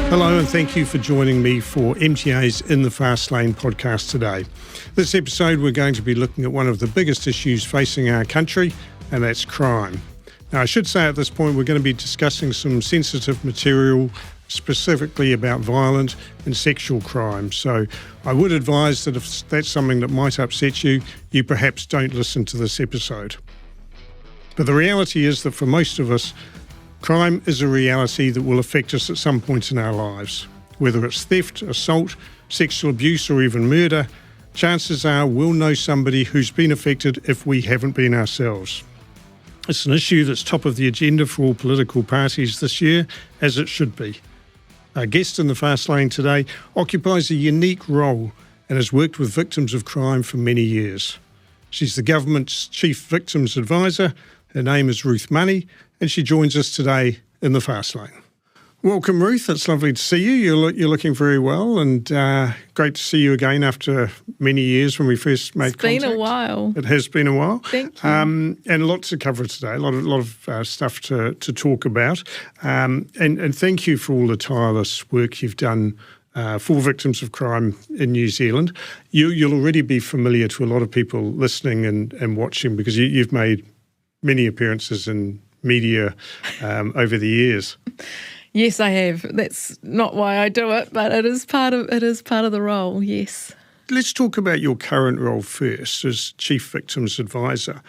Hello and thank you for joining me for MTA's In the Fast Lane podcast today. This episode we're going to be looking at one of the biggest issues facing our country, and that's crime. Now I should say at this point we're going to be discussing some sensitive material specifically about violent and sexual crime. So I would advise that if that's something that might upset you, you perhaps don't listen to this episode. But the reality is that for most of us, crime is a reality that will affect us at some point in our lives. Whether it's theft, assault, sexual abuse or even murder, chances are we'll know somebody who's been affected if we haven't been ourselves. It's an issue that's top of the agenda for all political parties this year, as it should be. Our guest in the Fast Lane today occupies a unique role and has worked with victims of crime for many years. She's the government's Chief Victims Advisor. Her name is Ruth Money, and she joins us today in the Fast Lane. Welcome, Ruth. It's lovely to see you. You're looking very well, and great to see you again after many years when we first made contact. It's been a while. It has been a while. Thank you. And lots to cover today, a lot of stuff to talk about. And thank you for all the tireless work you've done for victims of crime in New Zealand. You'll already be familiar to a lot of people listening and watching because you've made many appearances in media over the years. Yes, I have. That's not why I do it, but it is part of the role, yes. Let's talk about your current role first as Chief Victims Advisor.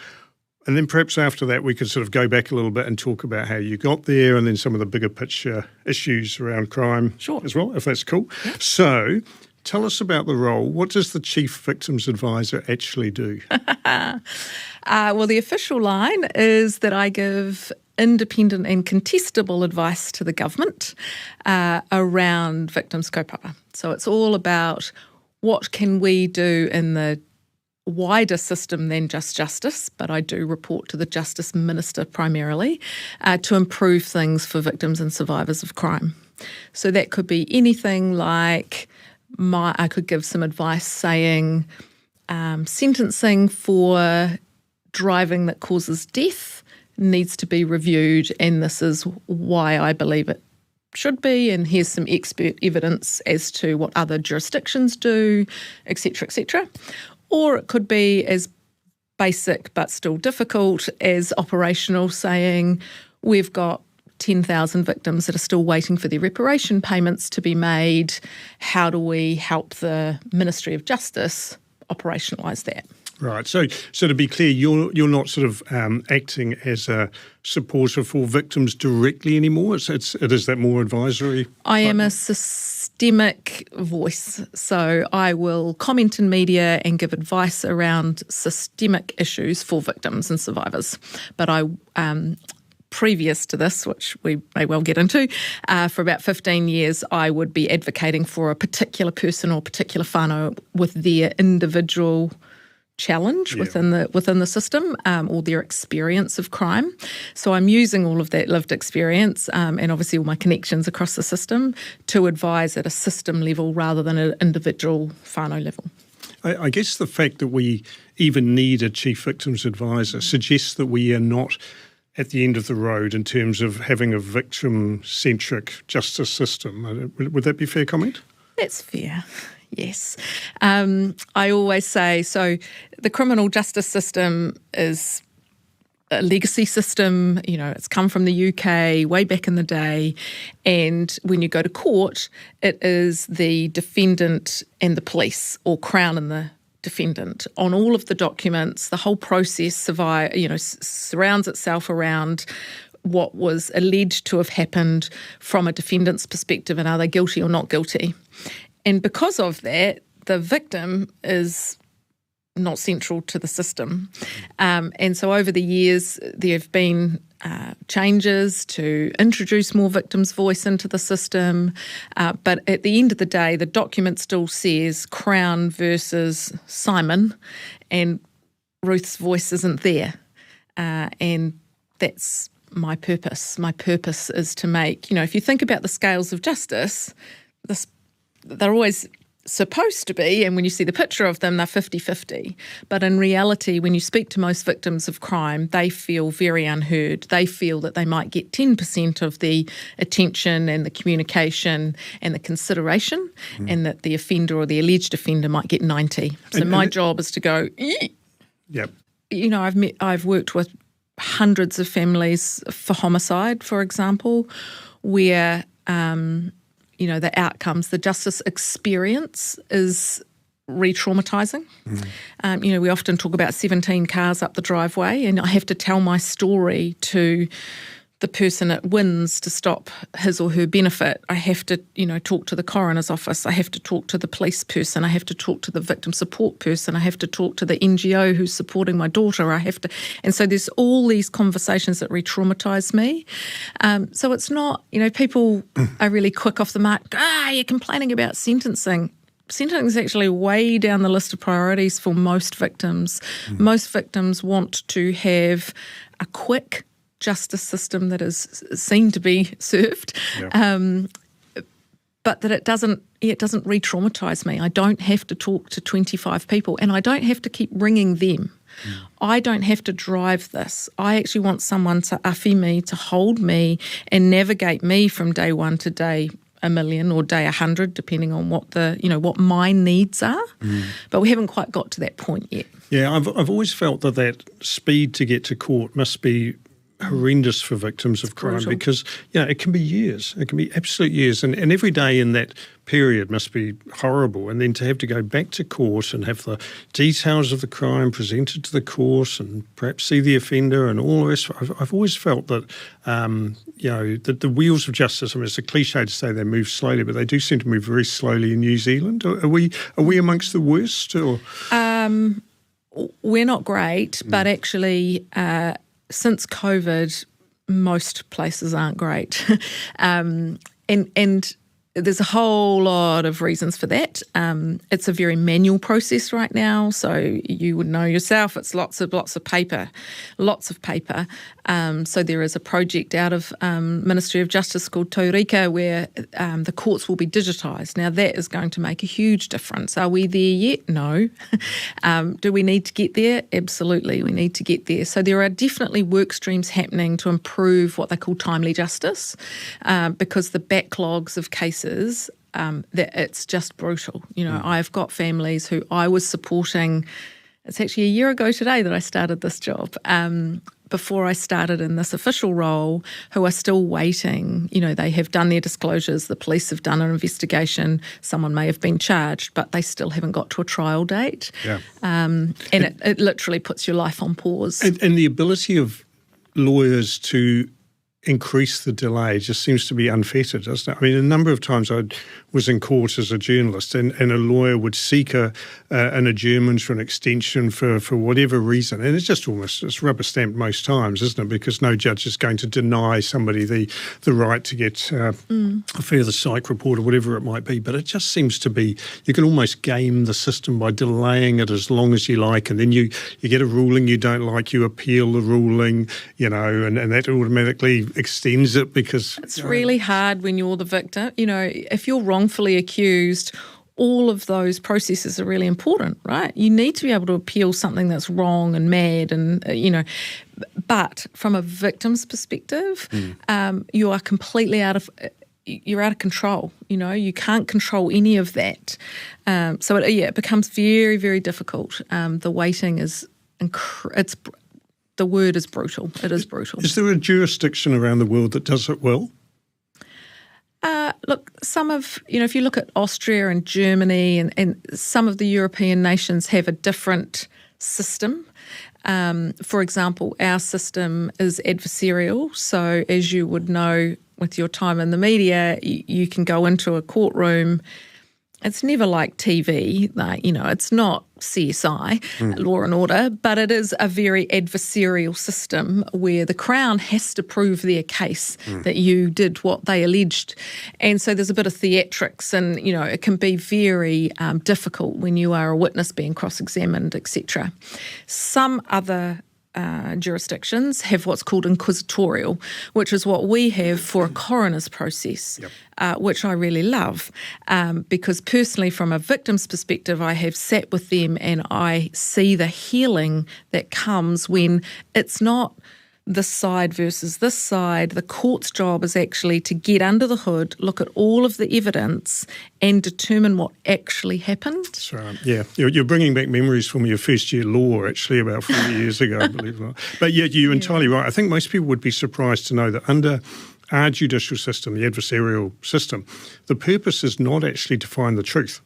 And then perhaps after that we could sort of go back a little bit and talk about how you got there and then some of the bigger picture issues around crime as well, if that's cool. Yeah. So tell us about the role. What does the Chief Victims Advisor actually do? Well, the official line is that I give independent and contestable advice to the government around victims' kaupapa. So it's all about what can we do in the wider system than just justice, but I do report to the Justice Minister primarily to improve things for victims and survivors of crime. So that could be anything like I could give some advice saying sentencing for driving that causes death needs to be reviewed, and this is why I believe it should be, and here's some expert evidence as to what other jurisdictions do, etc., etc. Or it could be as basic but still difficult as operational, saying we've got 10,000 victims that are still waiting for their reparation payments to be made. How do we help the Ministry of Justice operationalise that? Right. So to be clear, you're not sort of acting as a supporter for victims directly anymore. It is that more advisory. I am a systemic voice, so I will comment in media and give advice around systemic issues for victims and survivors. But I previous to this, which we may well get into, for about 15 years, I would be advocating for a particular person or particular whānau with their individual challenge within the system or their experience of crime. So I'm using all of that lived experience and obviously all my connections across the system to advise at a system level rather than an individual whānau level. I guess the fact that we even need a Chief Victims Advisor suggests that we are not at the end of the road in terms of having a victim-centric justice system. Would that be a fair comment? That's fair. Yes. I always say, so the criminal justice system is a legacy system, it's come from the UK way back in the day, and when you go to court, it is the defendant and the police, or Crown and the defendant. On all of the documents, the whole process surrounds itself around what was alleged to have happened from a defendant's perspective and are they guilty or not guilty. And because of that, the victim is not central to the system. And so over the years, there have been changes to introduce more victims' voice into the system. But at the end of the day, the document still says Crown versus Simon, and Ruth's voice isn't there. And that's my purpose. My purpose is to make, if you think about the scales of justice, they're always supposed to be, and when you see the picture of them, they're 50-50. But in reality, when you speak to most victims of crime, they feel very unheard. They feel that they might get 10% of the attention and the communication and the consideration, and that the offender or the alleged offender might get 90. So my job is to go, Yep. You know, I've worked with hundreds of families for homicide, for example, where you know, the outcomes, the justice experience is re-traumatising. You know, we often talk about 17 cars up the driveway, and I have to tell my story to the person that wins to stop his or her benefit. I have to, you know, talk to the coroner's office. I have to talk to the police person. I have to talk to the victim support person. I have to talk to the NGO who's supporting my daughter. And so there's all these conversations that re-traumatise me. So it's not, you know, people are really quick off the mark. You're complaining about sentencing. Sentencing is actually way down the list of priorities for most victims. Most victims want to have a quick justice system that is seen to be served, but that it doesn't re-traumatise me. I don't have to talk to 25 people, and I don't have to keep ringing them. I don't have to drive this. I actually want someone to awhi me, to hold me and navigate me from day one to day 1,000,000 or day 100, depending on what my needs are. But we haven't quite got to that point yet. Yeah, I've always felt that speed to get to court must be horrendous for victims of crime, brutal. because it can be years. It can be absolute years, and every day in that period must be horrible. And then to have to go back to court and have the details of the crime presented to the court and perhaps see the offender and all the rest. I've always felt that that the wheels of justice, I mean, it's a cliche to say they move slowly, but they do seem to move very slowly in New Zealand. Are we amongst the worst? Or we're not great, but actually since COVID, most places aren't great. And there's a whole lot of reasons for that. It's a very manual process right now, so you would know yourself. It's lots of paper. So there is a project out of Ministry of Justice called Taurika where the courts will be digitised. Now that is going to make a huge difference. Are we there yet? No. Do we need to get there? Absolutely, we need to get there. So there are definitely work streams happening to improve what they call timely justice, because the backlogs of cases, that it's just brutal. You know, I've got families who I was supporting. It's actually a year ago today that I started this job. Before I started in this official role, who are still waiting. You know, they have done their disclosures, the police have done an investigation, someone may have been charged, but they still haven't got to a trial date. Yeah. And it literally puts your life on pause. And the ability of lawyers to increase the delay just seems to be unfettered, doesn't it? I mean, a number of times I was in court as a journalist and a lawyer would seek an adjournment for an extension for whatever reason, and it's rubber stamped most times, isn't it? Because no judge is going to deny somebody the right to get a further psych report or whatever it might be. But it just seems to be, you can almost game the system by delaying it as long as you like, and then you get a ruling you don't like, you appeal the ruling, and that automatically extends it because it's really hard when you're the victim. You know, if you're wrongfully accused, all of those processes are really important, right? You need to be able to appeal something that's wrong and mad and, but from a victim's perspective, you are completely you're out of control. You know, you can't control any of that. So it becomes very, very difficult. The waiting is, the word is brutal. It is brutal. Is there a jurisdiction around the world that does it well? Look, if you look at Austria and Germany and some of the European nations have a different system. For example, our system is adversarial. So as you would know with your time in the media, you can go into a courtroom. It's never like TV, it's not CSI, Law and Order, but it is a very adversarial system where the Crown has to prove their case that you did what they alleged. And so there's a bit of theatrics and, it can be very difficult when you are a witness being cross-examined, etc. Some other jurisdictions have what's called inquisitorial, which is what we have for a coroner's process, which I really love because personally from a victim's perspective, I have sat with them and I see the healing that comes when it's not this side versus this side. The court's job is actually to get under the hood, look at all of the evidence and determine what actually happened. That's right, yeah. You're bringing back memories from your first year law, actually, about 40 years ago, believe it or not. But yeah, you're entirely right. I think most people would be surprised to know that under our judicial system, the adversarial system, the purpose is not actually to find the truth.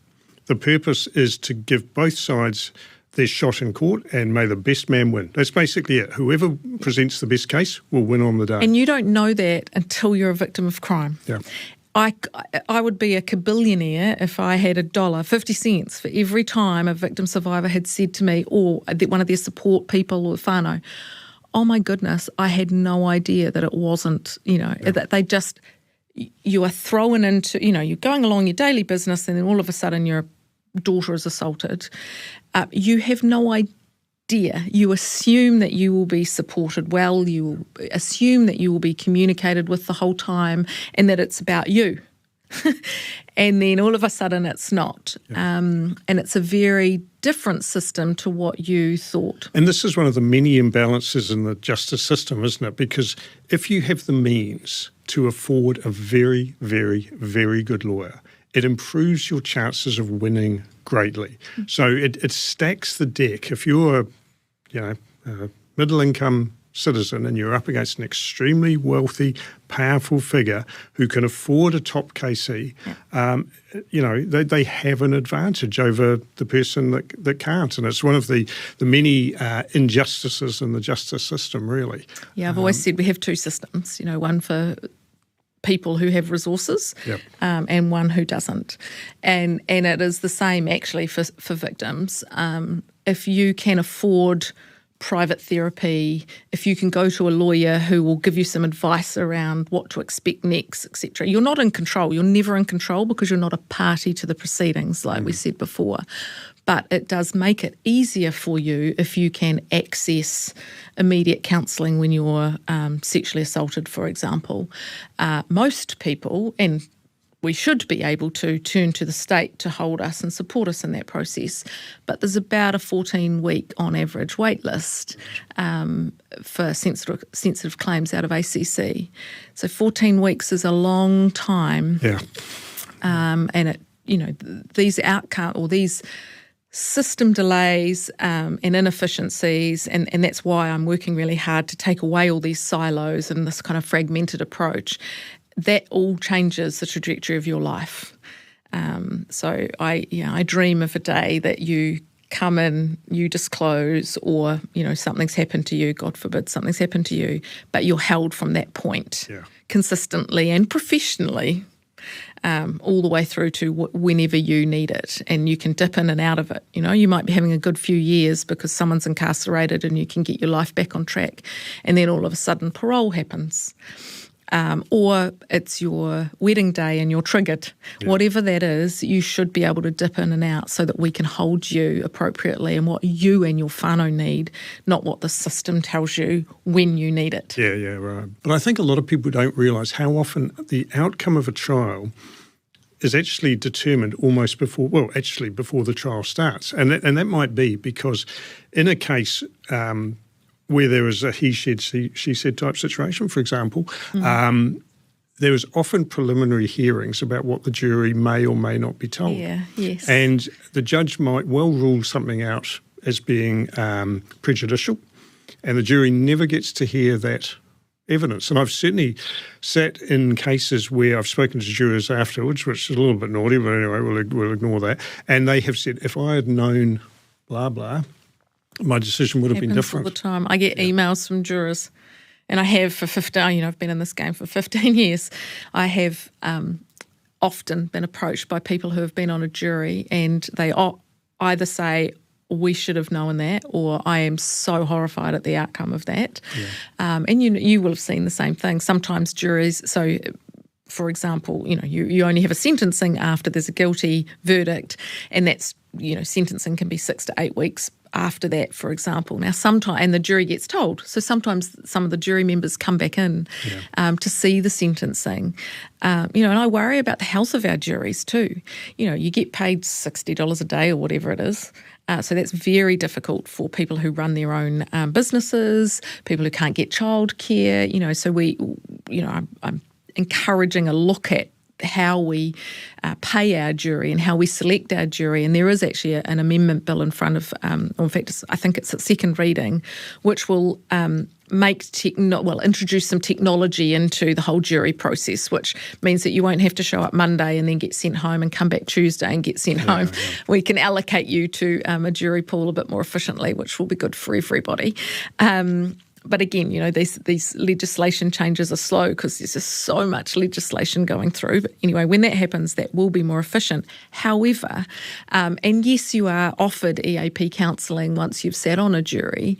The purpose is to give both sides their shot in court and may the best man win. That's basically it. Whoever presents the best case will win on the day. And you don't know that until you're a victim of crime. Yeah. I would be a kabillionaire if I had $1.50 for every time a victim survivor had said to me or one of their support people or whānau, oh my goodness, I had no idea that it wasn't, that they just, you are thrown into, you're going along your daily business and then all of a sudden your daughter is assaulted. You have no idea. You assume that you will be supported well, you assume that you will be communicated with the whole time and that it's about you. And then all of a sudden it's not. Yeah. And it's a very different system to what you thought. And this is one of the many imbalances in the justice system, isn't it? Because if you have the means to afford a very, very, very good lawyer, it improves your chances of winning greatly. So it stacks the deck. If you're a middle-income citizen and you're up against an extremely wealthy, powerful figure who can afford a top KC, they have an advantage over the person that can't. And it's one of the many injustices in the justice system, really. Yeah, I've always said we have two systems, one for people who have resources and one who doesn't. And it is the same actually for victims. If you can afford private therapy, if you can go to a lawyer who will give you some advice around what to expect next, etc., you're not in control. You're never in control because you're not a party to the proceedings, like we said before. But it does make it easier for you if you can access immediate counselling when you're sexually assaulted, for example. Most people, and we should be able to turn to the state to hold us and support us in that process. But there's about a 14-week on average wait list for sensitive claims out of ACC. So 14 weeks is a long time. Yeah. And these outcome or these system delays and inefficiencies, and that's why I'm working really hard to take away all these silos and this kind of fragmented approach. That all changes the trajectory of your life. So I dream of a day that you come in, you disclose, or something's happened to you. God forbid something's happened to you, but you're held from that point consistently and professionally, all the way through to whenever you need it, and you can dip in and out of it. You might be having a good few years because someone's incarcerated, and you can get your life back on track, and then all of a sudden parole happens. Or it's your wedding day and you're triggered. Yeah. Whatever that is, you should be able to dip in and out so that we can hold you appropriately and what you and your whānau need, not what the system tells you when you need it. Yeah, right. But I think a lot of people don't realise how often the outcome of a trial is actually determined almost before the trial starts. And that might be because in a case where there is a he said, she said type situation, for example, there is often preliminary hearings about what the jury may or may not be told. Yeah, yes. And the judge might well rule something out as being prejudicial, and the jury never gets to hear that evidence. And I've certainly sat in cases where I've spoken to jurors afterwards, which is a little bit naughty, but anyway, we'll ignore that. And they have said, if I had known blah, blah, my decision would have been different. All the time. I get emails from jurors, and I have for 15, I've been in this game for 15 years. I have often been approached by people who have been on a jury, and they either say, we should have known that, or I am so horrified at the outcome of that. Yeah. And you will have seen the same thing. Sometimes juries, so for example, you only have a sentencing after there's a guilty verdict, and that's, sentencing can be 6 to 8 weeks after that, for example. Now, sometimes, and the jury gets told, so sometimes some of the jury members come back in to see the sentencing. And I worry about the health of our juries too. You get paid $60 a day or whatever it is. So that's very difficult for people who run their own businesses, people who can't get childcare. So I'm encouraging a look at how we pay our jury and how we select our jury. And there is actually an amendment bill in front of, in fact, I think it's at second reading, which will introduce some technology into the whole jury process, which means that you won't have to show up Monday and then get sent home and come back Tuesday and get sent home. Yeah. We can allocate you to a jury pool a bit more efficiently, which will be good for everybody. But again, these legislation changes are slow because there's just so much legislation going through. But anyway, when that happens, that will be more efficient. However, and yes, you are offered EAP counselling once you've sat on a jury.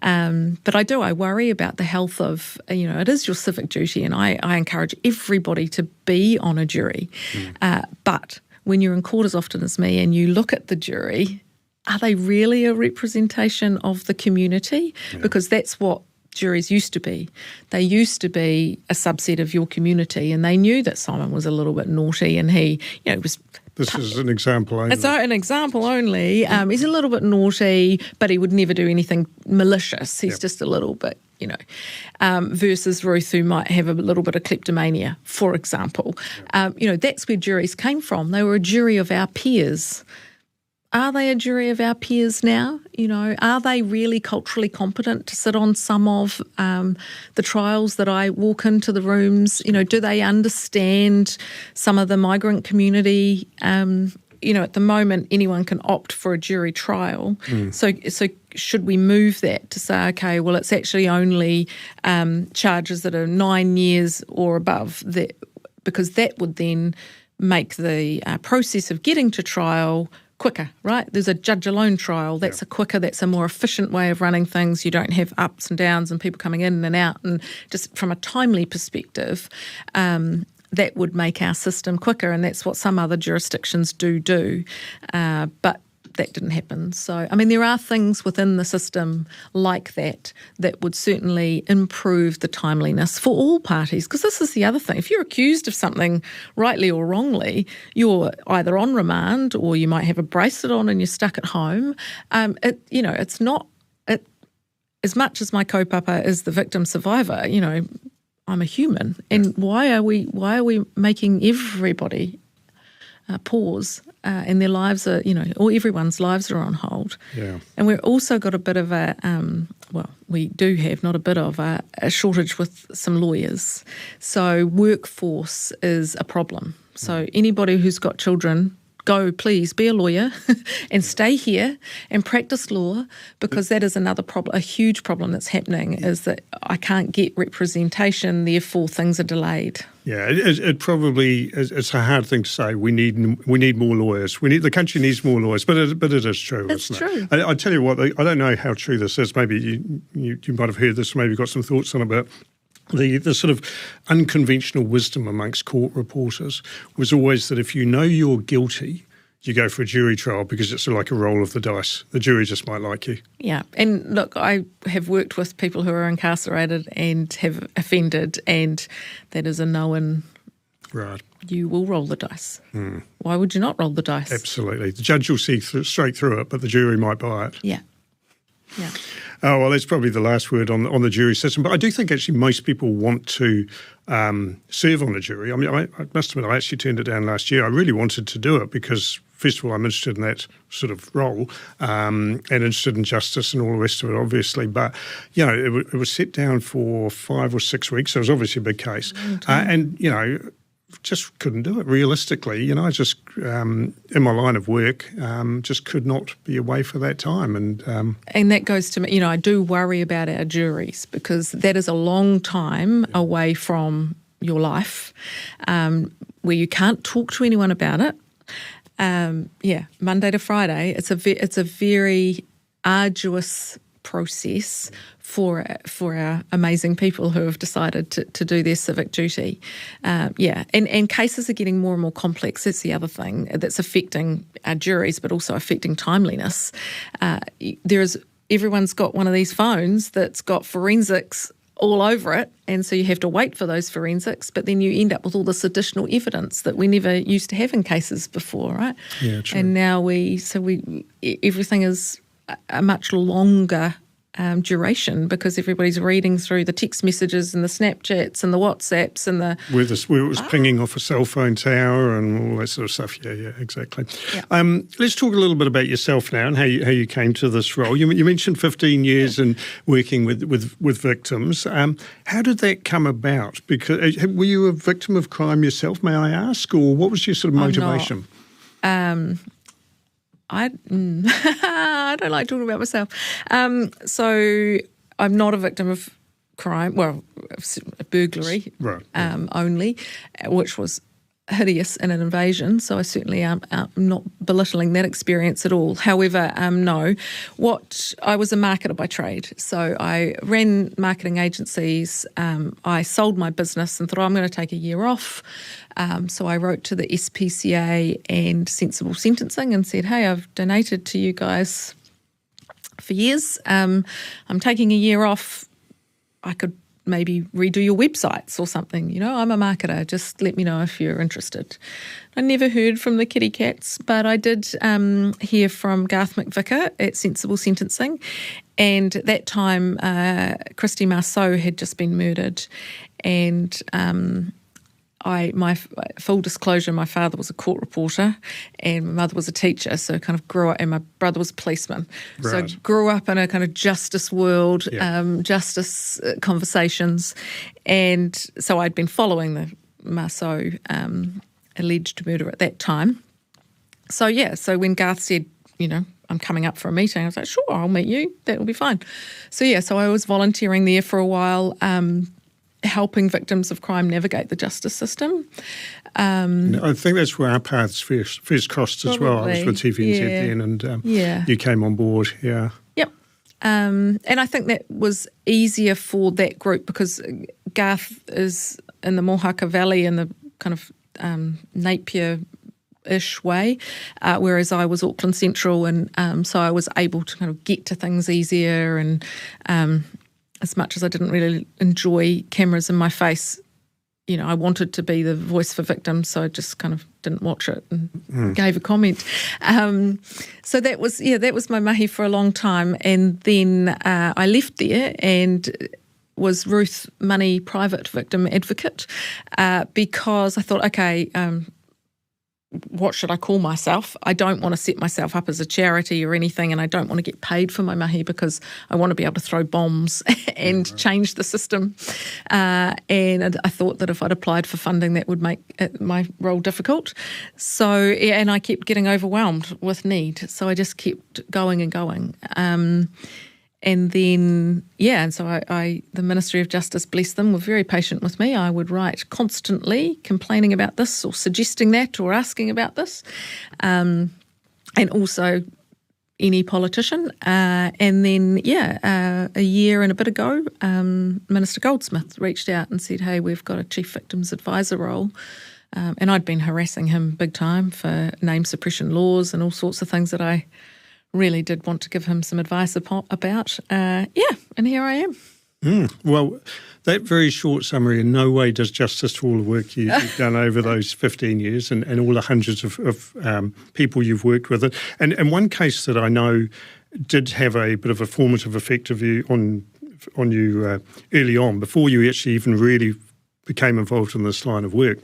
But I worry about the health of, it is your civic duty, and I encourage everybody to be on a jury. But when you're in court as often as me and you look at the jury, are they really a representation of the community? Yeah. Because that's what juries used to be. They used to be a subset of your community, and they knew that Simon was a little bit naughty and he, was... This is an example only. It's an example only. He's a little bit naughty, but he would never do anything malicious. He's just a little bit, versus Ruth, who might have a little bit of kleptomania, for example. That's where juries came from. They were a jury of our peers. Are they a jury of our peers now? Are they really culturally competent to sit on some of the trials that I walk into the rooms? Do they understand some of the migrant community? At the moment, anyone can opt for a jury trial. So should we move that to say, okay, well, it's actually only charges that are 9 years or above, because that would then make the process of getting to trial quicker, right? There's a judge-alone trial. That's that's a more efficient way of running things. You don't have ups and downs and people coming in and out. And just from a timely perspective, that would make our system quicker, and that's what some other jurisdictions do. But that didn't happen. So, there are things within the system like that would certainly improve the timeliness for all parties, because this is the other thing. If you're accused of something rightly or wrongly, you're either on remand or you might have a bracelet on and you're stuck at home. It's not... as much as my kaupapa is the victim survivor, I'm a human. And why are we making everybody pause and their lives are, or everyone's lives are on hold. Yeah. And we've also got a bit of a, we do have, not a bit of, a shortage with some lawyers. So workforce is a problem. So anybody who's got children, go, please, be a lawyer and stay here and practice law, because that is another problem, a huge problem that's happening, is that I can't get representation, therefore things are delayed. Yeah, it probably it's a hard thing to say. We need more lawyers. The country needs more lawyers, but it is true. It's true. I tell you what, I don't know how true this is. Maybe you might have heard this. Maybe got some thoughts on it, but the sort of unconventional wisdom amongst court reporters was always that if you know you're guilty, you go for a jury trial because it's like a roll of the dice. The jury just might like you. Yeah. And look, I have worked with people who are incarcerated and have offended, and that is a known... Right. You will roll the dice. Why would you not roll the dice? Absolutely. The judge will see straight through it, but the jury might buy it. Yeah. Yeah. Oh, well, that's probably the last word on the jury system. But I do think actually most people want to serve on a jury. I must admit, I actually turned it down last year. I really wanted to do it because, first of all, I'm interested in that sort of role and interested in justice and all the rest of it, obviously. But, it was set down for 5 or 6 weeks. So it was obviously a big case. Just couldn't do it realistically. I just, in my line of work, just could not be away for that time. And that goes to me, I do worry about our juries, because that is a long time away from your life, where you can't talk to anyone about it. Monday to Friday, it's a very arduous process for our amazing people who have decided to do their civic duty. And cases are getting more and more complex. That's the other thing that's affecting our juries, but also affecting timeliness. Everyone's got one of these phones that's got forensics all over it, and so you have to wait for those forensics, but then you end up with all this additional evidence that we never used to have in cases before, right? Yeah, true. And now everything is a much longer duration because everybody's reading through the text messages and the Snapchats and the WhatsApps and the... Where it was pinging off a cell phone tower and all that sort of stuff. Yeah, exactly. Yeah. Let's talk a little bit about yourself now and how you came to this role. You mentioned 15 years and working with victims. How did that come about? Because were you a victim of crime yourself, may I ask, or what was your sort of motivation? I don't like talking about myself. So I'm not a victim of crime, well, a burglary only, which was hideous in an invasion. So I certainly am not belittling that experience at all. However, no. I was a marketer by trade. So I ran marketing agencies. I sold my business and thought, I'm going to take a year off. So I wrote to the SPCA and Sensible Sentencing and said, hey, I've donated to you guys for years. I'm taking a year off. I could maybe redo your websites or something. I'm a marketer. Just let me know if you're interested. I never heard from the kitty cats, but I did hear from Garth McVicker at Sensible Sentencing. And at that time, Christy Marceau had just been murdered. And my full disclosure, my father was a court reporter and my mother was a teacher, so kind of grew up, and my brother was a policeman. Right. So grew up in a kind of justice world, justice conversations. And so I'd been following the Marceau alleged murder at that time. So when Garth said, I'm coming up for a meeting, I was like, sure, I'll meet you. That'll be fine. So I was volunteering there for a while, helping victims of crime navigate the justice system. I think that's where our paths first crossed as well. I was with TVNZ then and you came on board, Yep. And I think that was easier for that group because Garth is in the Mohaka Valley in the kind of Napier-ish way, whereas I was Auckland Central, and so I was able to kind of get to things easier. And as much as I didn't really enjoy cameras in my face, I wanted to be the voice for victims, so I just kind of didn't watch it and gave a comment. So that was my mahi for a long time. And then I left there and was Ruth Money private victim advocate because I thought, okay, what should I call myself? I don't want to set myself up as a charity or anything, and I don't want to get paid for my mahi because I want to be able to throw bombs and change the system. And I thought that if I'd applied for funding, that would make my role difficult. So, and I kept getting overwhelmed with need. So I just kept going and going. And then, and so the Ministry of Justice, bless them, were very patient with me. I would write constantly complaining about this or suggesting that or asking about this. And also any politician. And then, a year and a bit ago, Minister Goldsmith reached out and said, hey, we've got a Chief Victims Advisor role. And I'd been harassing him big time for name suppression laws and all sorts of things that I really did want to give him some advice about. And here I am. Well, that very short summary in no way does justice to all the work you've done over those 15 years and all the hundreds of people you've worked with. And one case that I know did have a bit of a formative effect of you on you early on, before you actually even really became involved in this line of work,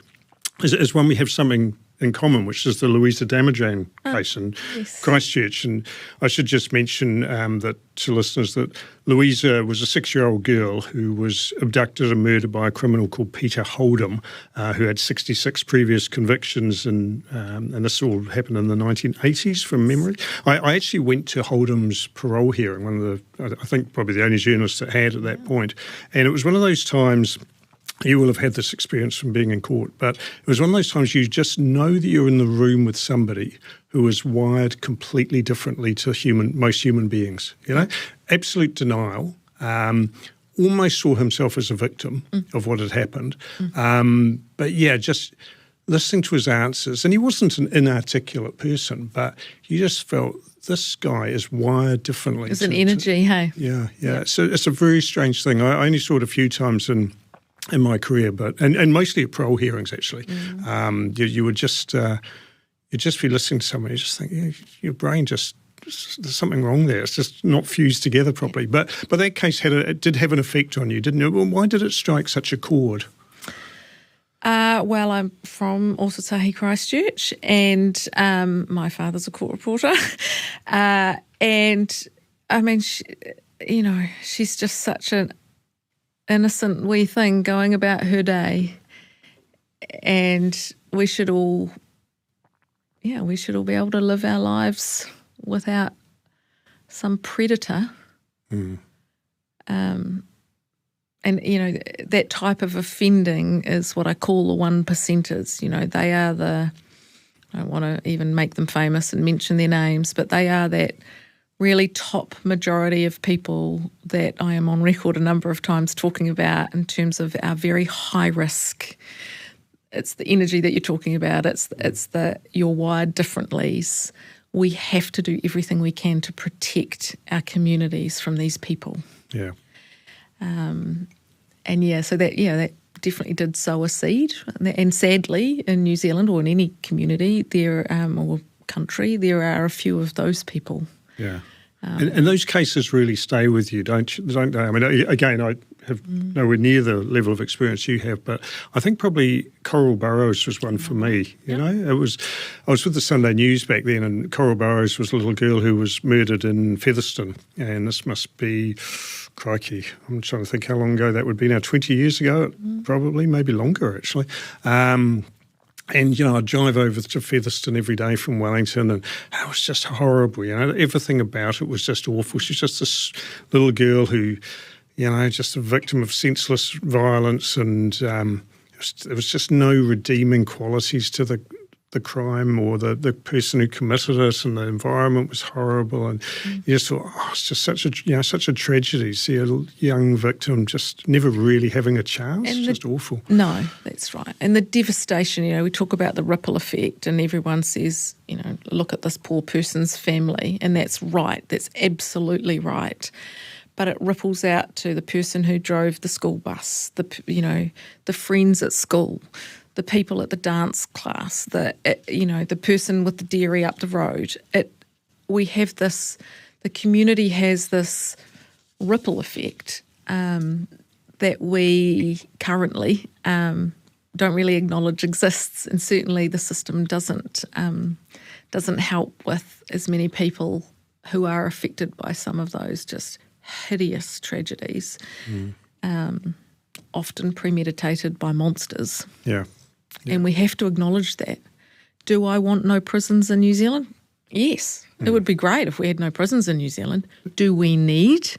is when we have something in common, which is the Louisa Damajan case in Christchurch. And I should just mention that to listeners that Louisa was a 6-year-old girl who was abducted and murdered by a criminal called Peter Holdham, who had 66 previous convictions, and this all happened in the 1980s from memory. I actually went to Holdham's parole hearing, I think probably the only journalist that had at that point. And it was one of those times you will have had this experience from being in court, but it was one of those times you just know that you're in the room with somebody who is wired completely differently to most human beings. Absolute denial. Almost saw himself as a victim of what had happened. But yeah, just listening to his answers, and he wasn't an inarticulate person, but you just felt this guy is wired differently. It's an energy, hey? Yeah. So it's a very strange thing. I only saw it a few times in my career, but and mostly at parole hearings actually. You would just you'd just be listening to someone, you just think your brain just there's something wrong there. It's just not fused together properly. But that case did have an effect on you, didn't it? Well, why did it strike such a chord? Well, I'm from Ōtautahi Christchurch, and my father's a court reporter. And I mean, she's just such an innocent wee thing going about her day, and we should all be able to live our lives without some predator. And, that type of offending is what I call the 1%ers. They are I don't want to even make them famous and mention their names, but they are that really top majority of people that I am on record a number of times talking about in terms of our very high risk. It's the energy that you're talking about. It's the you're wired differently. We have to do everything we can to protect our communities from these people. Yeah. So that definitely did sow a seed. And sadly, in New Zealand or in any community or country, there are a few of those people. Yeah. And those cases really stay with you, don't they? I mean, again, I have nowhere near the level of experience you have, but I think probably Coral Burrows was one for me. I was with the Sunday News back then, and Coral Burrows was a little girl who was murdered in Featherston, and this must be, crikey, I'm trying to think how long ago that would be now. 20 years ago, probably, maybe longer actually. And, I'd drive over to Featherston every day from Wellington, and it was just horrible, Everything about it was just awful. She's just this little girl who, just a victim of senseless violence, and there was just no redeeming qualities to the crime or the person who committed it, and the environment was horrible, and you just thought, it's just such a tragedy. See a young victim just never really having a chance. It's just awful. No, that's right. And the devastation, we talk about the ripple effect, and everyone says, look at this poor person's family, and that's right. That's absolutely right. But it ripples out to the person who drove the school bus, the friends at school, the people at the dance class, the person with the dairy up the road. The community has this ripple effect that we currently don't really acknowledge exists, and certainly the system doesn't help with as many people who are affected by some of those just hideous tragedies, often premeditated by monsters. Yeah. And we have to acknowledge that. Do I want no prisons in New Zealand? Yes. It would be great if we had no prisons in New Zealand. Do we need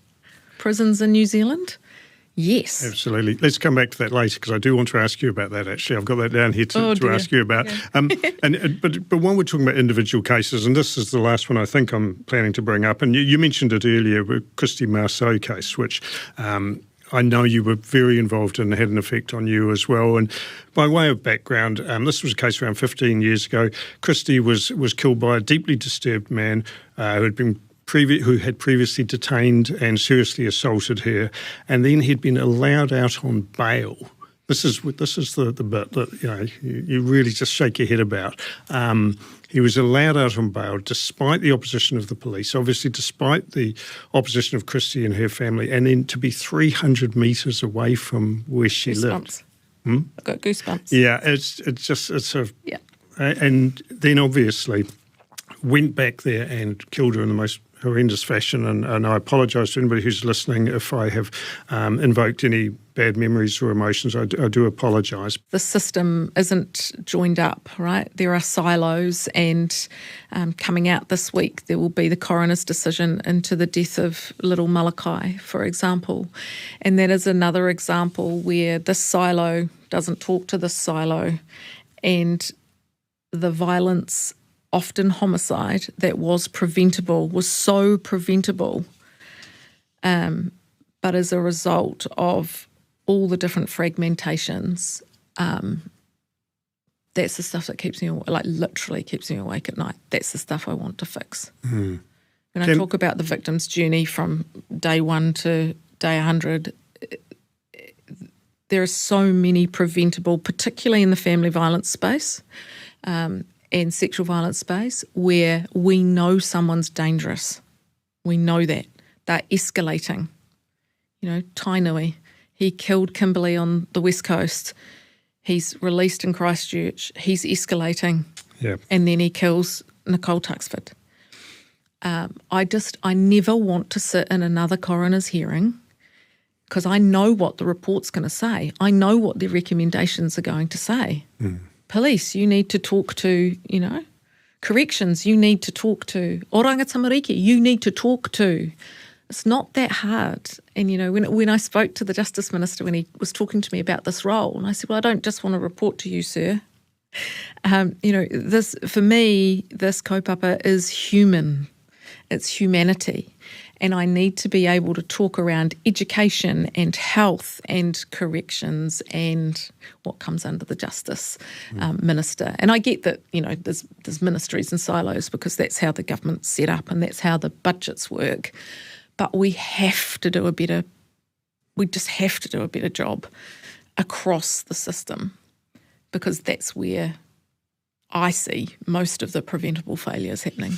prisons in New Zealand? Yes. Absolutely. Let's come back to that later, because I do want to ask you about that, actually. I've got that down here to ask you about. Yeah. But when we're talking about individual cases, and this is the last one I think I'm planning to bring up, and you mentioned it earlier, the Christy Marceau case, which I know you were very involved in and had an effect on you as well. And by way of background, this was a case around 15 years ago. Christy was killed by a deeply disturbed man who had previously detained and seriously assaulted her, and then he'd been allowed out on bail. This is the bit that you really just shake your head about. He was allowed out on bail despite the opposition of the police, obviously despite the opposition of Christy and her family, and then to be 300 metres away from where she lived. I've got goosebumps. Yeah, and then obviously went back there and killed her in the most horrendous fashion, and I apologise to anybody who's listening if I have invoked any bad memories or emotions. I do apologise. The system isn't joined up, right? There are silos, and coming out this week there will be the coroner's decision into the death of little Malachi, for example. And that is another example where this silo doesn't talk to this silo, and the violence, often homicide, that was preventable, was so preventable, but as a result of all the different fragmentations, that's the stuff that keeps me, like literally keeps me awake at night. That's the stuff I want to fix. When I talk about the victim's journey from day 1 to day 100, there are so many preventable, particularly in the family violence space and sexual violence space, where we know someone's dangerous. We know that. They're escalating. You know, Tainui, he killed Kimberley on the West Coast. He's released in Christchurch. He's escalating. Yeah. And then he kills Nicole Tuxford. I never want to sit in another coroner's hearing because I know what the report's going to say. I know what their recommendations are going to say. Police, you need to talk to, corrections, you need to talk to, oranga tamariki, you need to talk to. It's not that hard. And, when I spoke to the Justice Minister when he was talking to me about this role, and I said, well, I don't just want to report to you, sir. This, for me, this kaupapa is human. It's humanity. And I need to be able to talk around education and health and corrections and what comes under the Justice Minister. And I get that, there's ministries and silos because that's how the government's set up and that's how the budgets work. But we have to do a better job across the system, because that's where I see most of the preventable failures happening.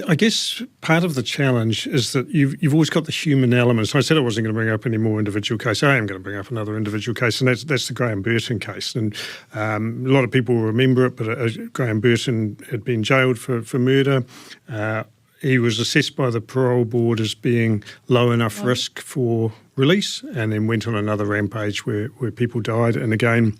I guess part of the challenge is that you've always got the human element. So I said I wasn't going to bring up any more individual cases. I am going to bring up another individual case, and that's the Graham Burton case. And a lot of people will remember it, but Graham Burton had been jailed for murder. He was assessed by the parole board as being low enough risk for release, and then went on another rampage where people died. And again,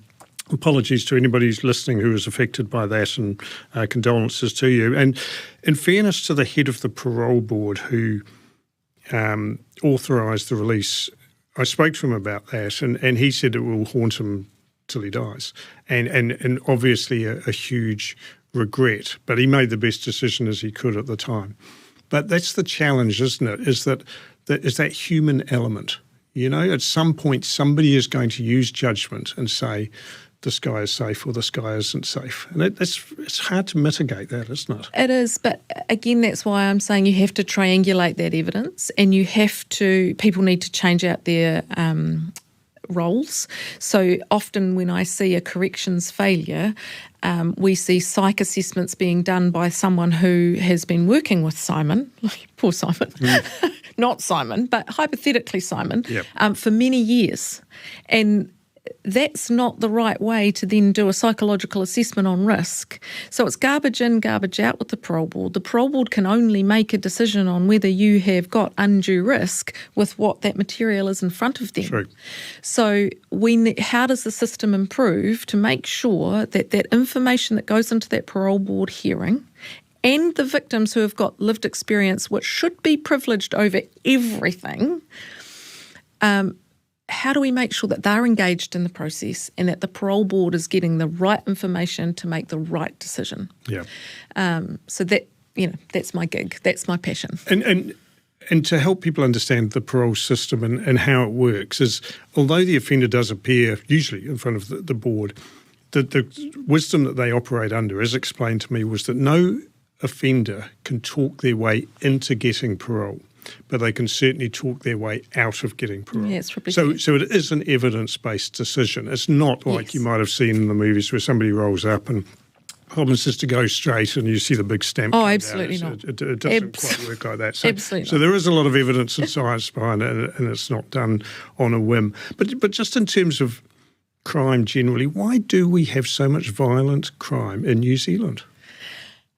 apologies to anybody who's listening who was affected by that, and condolences to you. And in fairness to the head of the parole board who authorised the release, I spoke to him about that, and he said it will haunt him till he dies. And obviously a huge regret, but he made the best decision as he could at the time. But that's the challenge, isn't it? Is that human element. At some point somebody is going to use judgment and say, this guy is safe or this guy isn't safe. And it's hard to mitigate that, isn't it? It is, but again, that's why I'm saying you have to triangulate that evidence, and people need to change out their roles. So often when I see a corrections failure, we see psych assessments being done by someone who has been working with Simon, poor Simon, not Simon, but hypothetically Simon, for many years. And that's not the right way to then do a psychological assessment on risk. So it's garbage in, garbage out with the parole board. The parole board can only make a decision on whether you have got undue risk with what that material is in front of them. True. So how does the system improve to make sure that that information that goes into that parole board hearing, and the victims who have got lived experience, which should be privileged over everything, how do we make sure that they're engaged in the process and that the parole board is getting the right information to make the right decision? Yeah. So that, that's my gig. That's my passion. And to help people understand the parole system and how it works is, although the offender does appear usually in front of the board, the wisdom that they operate under, as explained to me, was that no offender can talk their way into getting parole, but they can certainly talk their way out of getting parole. Yeah, it's probably so it is an evidence-based decision. It's not like you might have seen in the movies where somebody rolls up and promises to go straight and you see the big stamp. Oh, absolutely not. It doesn't quite work like that. Absolutely so there is a lot of evidence and science behind it, and it's not done on a whim. But just in terms of crime generally, why do we have so much violent crime in New Zealand?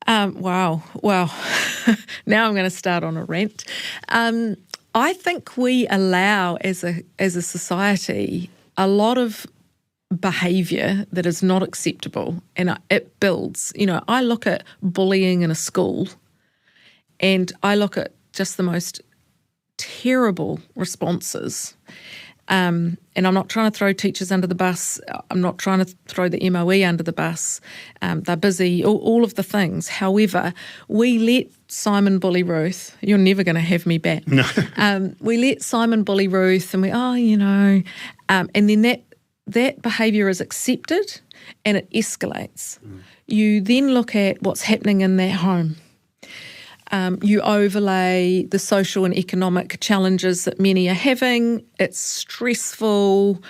Wow. Well, now I'm going to start on a rant. I think we allow, as a society, a lot of behaviour that is not acceptable, and it builds. I look at bullying in a school, and I look at just the most terrible responses. And I'm not trying to throw teachers under the bus. I'm not trying to throw the MOE under the bus. They're busy, all of the things. However, we let Simon bully Ruth. You're never going to have me back. No. We let Simon bully Ruth, and and then that behaviour is accepted and it escalates. You then look at what's happening in that home. You overlay the social and economic challenges that many are having. It's stressful.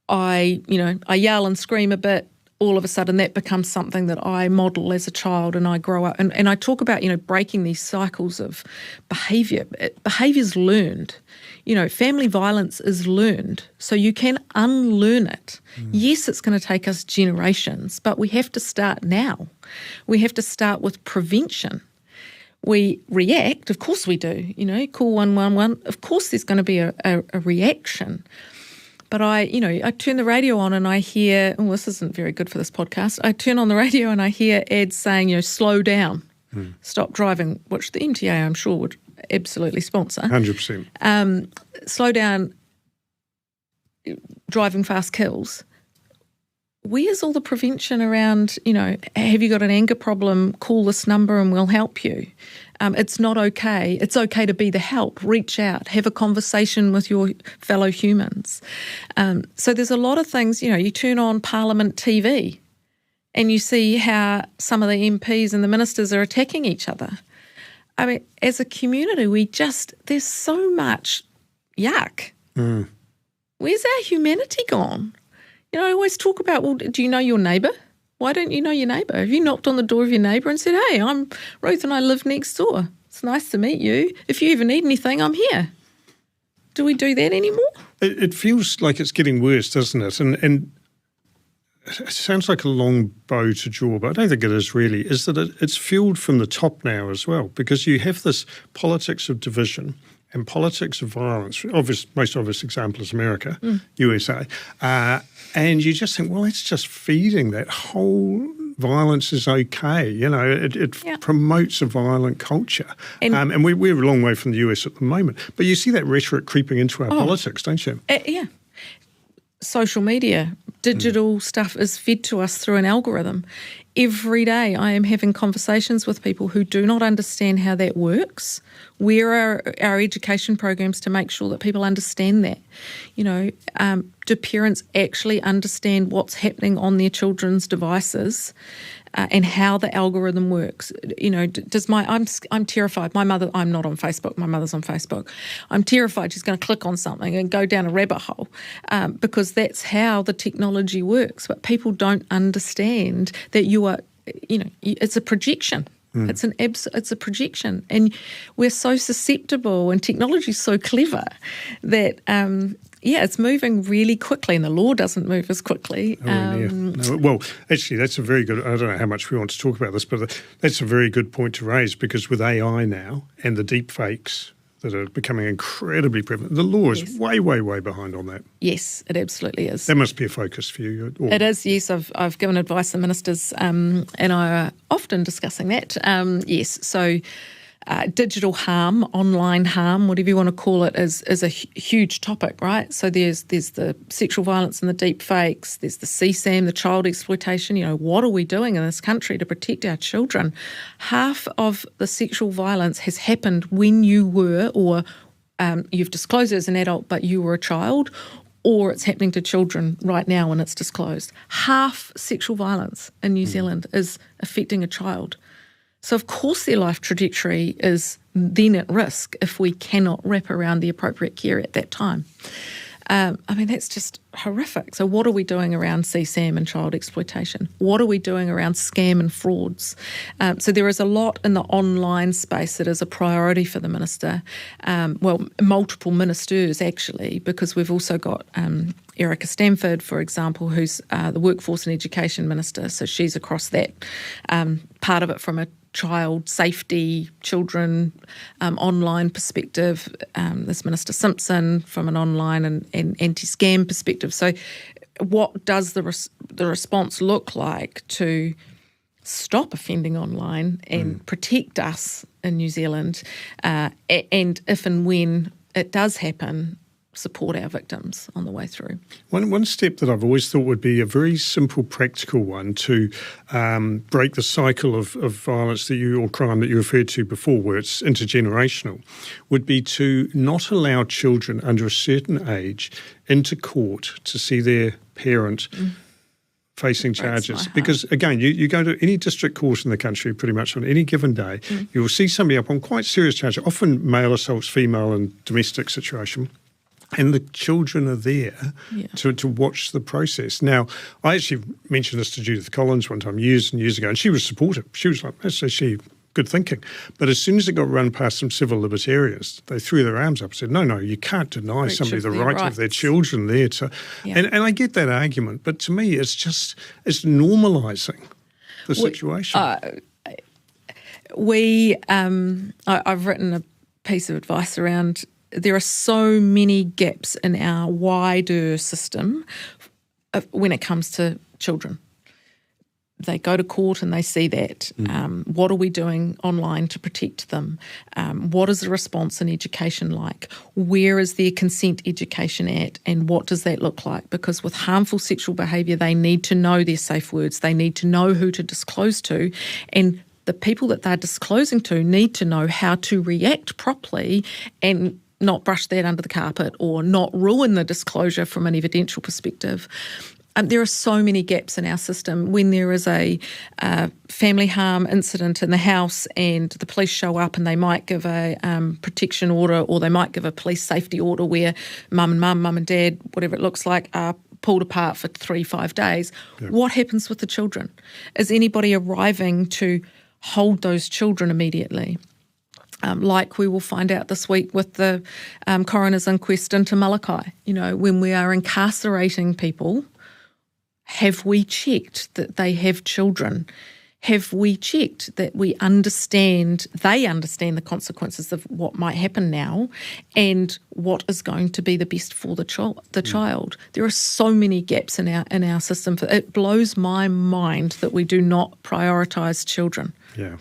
I yell and scream a bit. All of a sudden that becomes something that I model as a child, and I grow up. And I talk about, breaking these cycles of behaviour. Behaviour's learned. Family violence is learned. So you can unlearn it. Yes, it's going to take us generations, but we have to start now. We have to start with prevention. We react, of course we do, call 111, of course there's going to be a reaction. But I turn the radio on and I hear, this isn't very good for this podcast, I turn on the radio and I hear ads saying, slow down, stop driving, which the MTA I'm sure would absolutely sponsor. 100%. Slow down, driving fast kills. Where's all the prevention around, have you got an anger problem, call this number and we'll help you. It's not okay. It's okay to be the help, reach out, have a conversation with your fellow humans. So there's a lot of things, you turn on Parliament TV and you see how some of the MPs and the ministers are attacking each other. I mean, as a community, there's so much yuck. Where's our humanity gone? I always talk about, well, do you know your neighbour? Why don't you know your neighbour? Have you knocked on the door of your neighbour and said, hey, I'm Ruth and I live next door. It's nice to meet you. If you ever need anything, I'm here. Do we do that anymore? It feels like it's getting worse, doesn't it? And it sounds like a long bow to draw, but I don't think it is really, is that it's fueled from the top now as well, because you have this politics of division and politics of violence. Most obvious example is America, USA. And you just think, well, it's just feeding that whole violence is okay. It promotes a violent culture. And we're a long way from the US at the moment. But you see that rhetoric creeping into our politics, don't you? Yeah. Social media, digital stuff is fed to us through an algorithm. Every day I am having conversations with people who do not understand how that works. Where are our education programs to make sure that people understand that? Do parents actually understand what's happening on their children's devices and how the algorithm works? I'm terrified. My mother, I'm not on Facebook. My mother's on Facebook. I'm terrified she's going to click on something and go down a rabbit hole because that's how the technology works. But people don't understand that it's a projection. It's a projection, and we're so susceptible, and technology's so clever that it's moving really quickly, and the law doesn't move as quickly. No, well, actually, that's a very good. I don't know how much we want to talk about this, but that's a very good point to raise, because with AI now and the deep fakes that are becoming incredibly prevalent, the law is way, way, way behind on that. Yes, it absolutely is. That must be a focus for you. It is, yes. I've given advice to ministers and I are often discussing that. Yes, so digital harm, online harm, whatever you want to call it, is a huge topic, right? So there's the sexual violence and the deep fakes, there's the CSAM, the child exploitation. What are we doing in this country to protect our children? Half of the sexual violence has happened when you were, or you've disclosed it as an adult, but you were a child, or it's happening to children right now when it's disclosed. Half sexual violence in New Zealand is affecting a child. So, of course, their life trajectory is then at risk if we cannot wrap around the appropriate care at that time. That's just horrific. So what are we doing around CSAM and child exploitation? What are we doing around scam and frauds? So there is a lot in the online space that is a priority for the minister. Multiple ministers, actually, because we've also got Erica Stanford, for example, who's the Workforce and Education Minister. So she's across that part of it from a child safety, children online perspective. There's Minister Simpson from an online and anti-scam perspective. So what does the response look like to stop offending online and protect us in New Zealand, and if and when it does happen, support our victims on the way through. One step that I've always thought would be a very simple, practical one to break the cycle of violence or crime that you referred to before, where it's intergenerational, would be to not allow children under a certain age into court to see their parent facing charges. Because again, you go to any district court in the country pretty much on any given day, you will see somebody up on quite serious charges, often male assaults, female and domestic situation. And the children are there to watch the process. Now, I actually mentioned this to Judith Collins one time years and years ago, and she was supportive. She was like, that's actually good thinking. But as soon as it got run past some civil libertarians, they threw their arms up and said, no, you can't deny somebody the right of their children there. And I get that argument, but to me it's normalising the situation. I've written a piece of advice around there are so many gaps in our wider system when it comes to children. They go to court and they see that. What are we doing online to protect them? What is the response in education like? Where is their consent education at? And what does that look like? Because with harmful sexual behaviour, they need to know their safe words. They need to know who to disclose to. And the people that they're disclosing to need to know how to react properly and not brush that under the carpet or not ruin the disclosure from an evidential perspective. There are so many gaps in our system. When there is a family harm incident in the house and the police show up and they might give a protection order or they might give a police safety order where mum and dad, whatever it looks like, are pulled apart for 3-5 days. Yep. What happens with the children? Is anybody arriving to hold those children immediately? Like we will find out this week with the coroner's inquest into Malakai. When we are incarcerating people, have we checked that they have children? Have we checked that they understand the consequences of what might happen now and what is going to be the best for the child? There are so many gaps in our system. It blows my mind that we do not prioritise children. Yeah.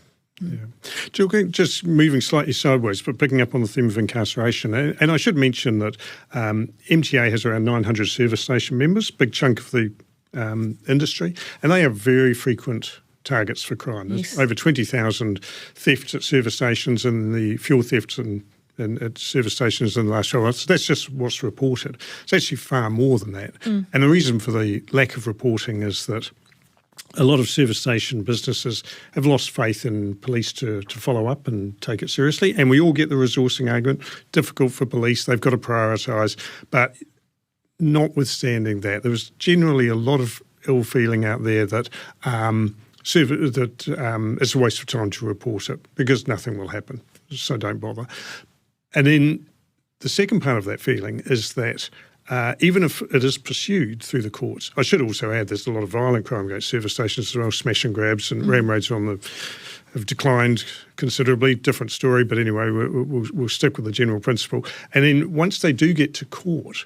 Jill, just moving slightly sideways, but picking up on the theme of incarceration, and I should mention that MTA has around 900 service station members, big chunk of the industry, and they are very frequent targets for crime. There's over 20,000 thefts at service stations and the fuel thefts at service stations in the last 12 months. That's just what's reported. It's actually far more than that. And the reason for the lack of reporting is that a lot of service station businesses have lost faith in police to follow up and take it seriously. And we all get the resourcing argument. Difficult for police. They've got to prioritise. But notwithstanding that, there was generally a lot of ill feeling out there that it's a waste of time to report it because nothing will happen. So don't bother. And then the second part of that feeling is that even if it is pursued through the courts, I should also add there's a lot of violent crime against service stations as well, smash and grabs and ram raids have declined considerably. Different story, but anyway, we'll stick with the general principle. And then once they do get to court,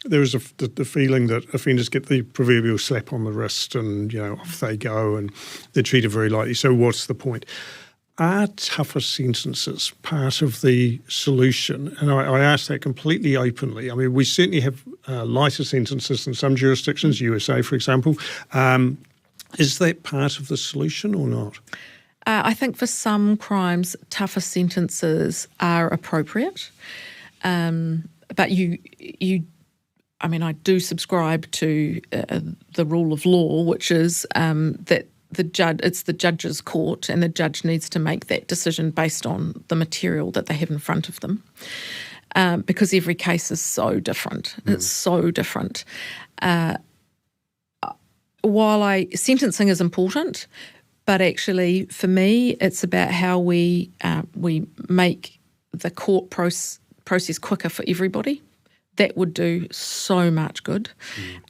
there is the feeling that offenders get the proverbial slap on the wrist and, off they go and they're treated very lightly. So what's the point? Are tougher sentences part of the solution? And I ask that completely openly. I mean, we certainly have lighter sentences in some jurisdictions, USA, for example. Is that part of the solution or not? I think for some crimes, tougher sentences are appropriate. But I do subscribe to the rule of law, which is that it's the judge's court and the judge needs to make that decision based on the material that they have in front of them, because every case is so different. It's so different. While sentencing is important, but actually for me it's about how we make the court process quicker for everybody. That would do so much good.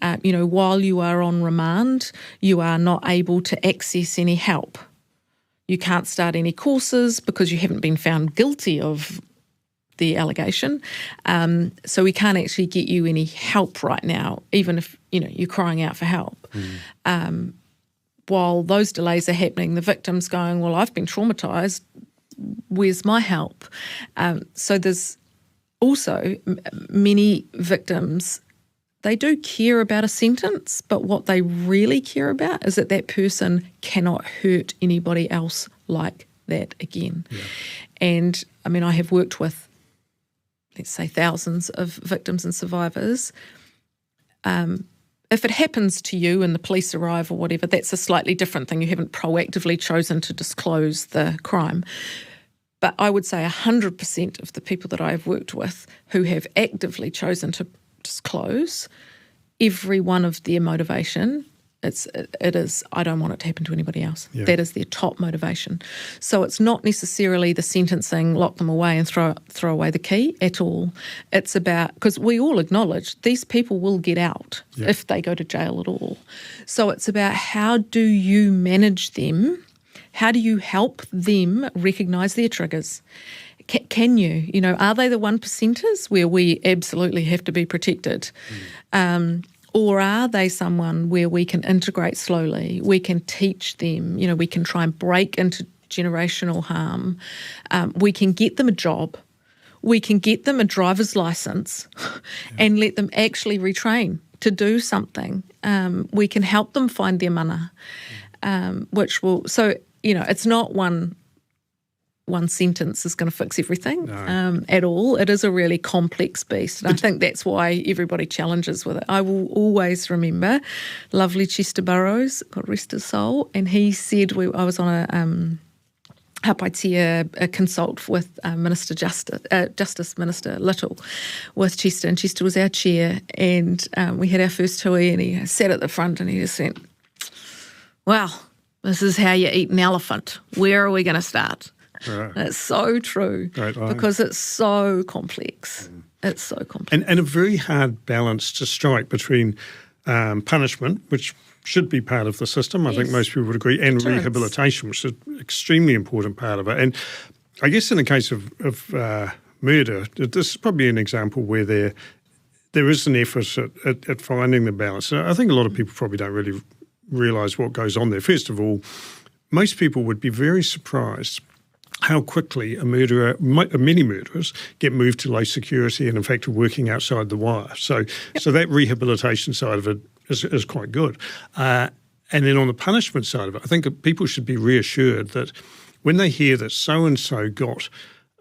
While you are on remand, you are not able to access any help You can't start any courses because you haven't been found guilty of the allegation. So we can't actually get you any help right now, even if, you're crying out for help. While those delays are happening, the victim's going, well, I've been traumatised, where's my help? So there's also many victims, they do care about a sentence, but what they really care about is that that person cannot hurt anybody else like that again. Yeah. And, I have worked with, let's say, thousands of victims and survivors. If it happens to you and the police arrive or whatever, that's a slightly different thing. You haven't proactively chosen to disclose the crime. But I would say 100% of the people that I have worked with who have actively chosen to disclose, every one of their motivation, it is, I don't want it to happen to anybody else. Yeah. That is their top motivation. So it's not necessarily the sentencing, lock them away and throw away the key at all. It's about, because we all acknowledge these people will get out if they go to jail at all. So it's about how do you manage them? How do you help them recognise their triggers? Can you? Are they the 1%ers where we absolutely have to be protected? Or are they someone where we can integrate slowly, we can teach them, we can try and break into generational harm, we can get them a job, we can get them a driver's licence and let them actually retrain to do something. We can help them find their mana, which will, it's not one sentence is going to fix everything at all. It is a really complex beast. And I think that's why everybody challenges with it. I will always remember lovely Chester Burrows, God rest his soul, and he said, I was on a consult with Justice Minister Little with Chester, and Chester was our chair, and we had our first hui, and he sat at the front and he just went, well, this is how you eat an elephant. Where are we going to start? Right. That's so true because it's so complex. It's so complex. And a very hard balance to strike between punishment, which should be part of the system, I think most people would agree, and rehabilitation, which is an extremely important part of it. And I guess in the case of murder, this is probably an example where there is an effort at finding the balance. I think a lot of people probably don't really realise what goes on there. First of all, most people would be very surprised how quickly many murderers get moved to low security and in fact are working outside the wire. So that rehabilitation side of it is quite good. And then on the punishment side of it, I think that people should be reassured that when they hear that so-and-so got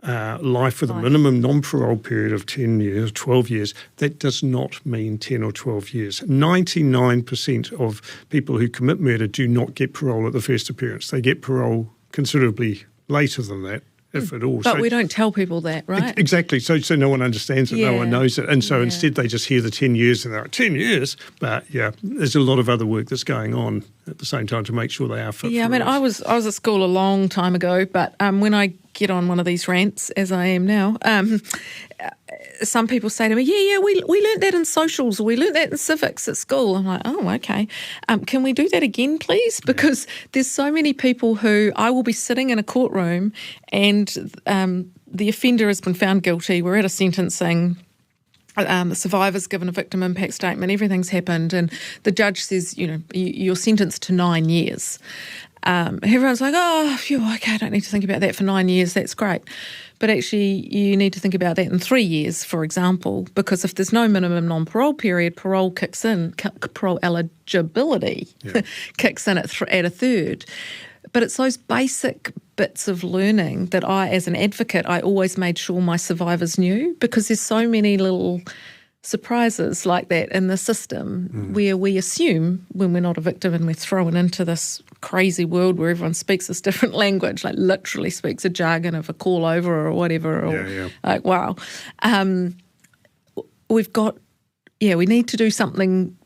life with a minimum non-parole period of 10 years, 12 years, that does not mean 10 or 12 years. 99% of people who commit murder do not get parole at the first appearance. They get parole considerably later than that, if at all. But we don't tell people that, right? Exactly. So no one understands it, no one knows it. And so instead they just hear the 10 years and they're like, 10 years? But there's a lot of other work that's going on at the same time to make sure they are fit for I was at school a long time ago, but when I get on one of these rants, as I am now, some people say to me, we learnt that in socials, or we learnt that in civics at school. I'm like, oh, okay. Can we do that again, please? Because there's so many people who I will be sitting in a courtroom and the offender has been found guilty. We're at a sentencing. The survivor's given a victim impact statement. Everything's happened. And the judge says, you're sentenced to 9 years. Everyone's like, oh, phew, okay, I don't need to think about that for 9 years. That's great. But actually, you need to think about that in 3 years, for example, because if there's no minimum non-parole period, parole kicks in, parole eligibility kicks in at a third. But it's those basic bits of learning that I, as an advocate, I always made sure my survivors knew, because there's so many little surprises like that in the system where we assume when we're not a victim and we're thrown into this crazy world where everyone speaks this different language, like literally speaks a jargon of a call over or whatever, or like, wow. We need to do something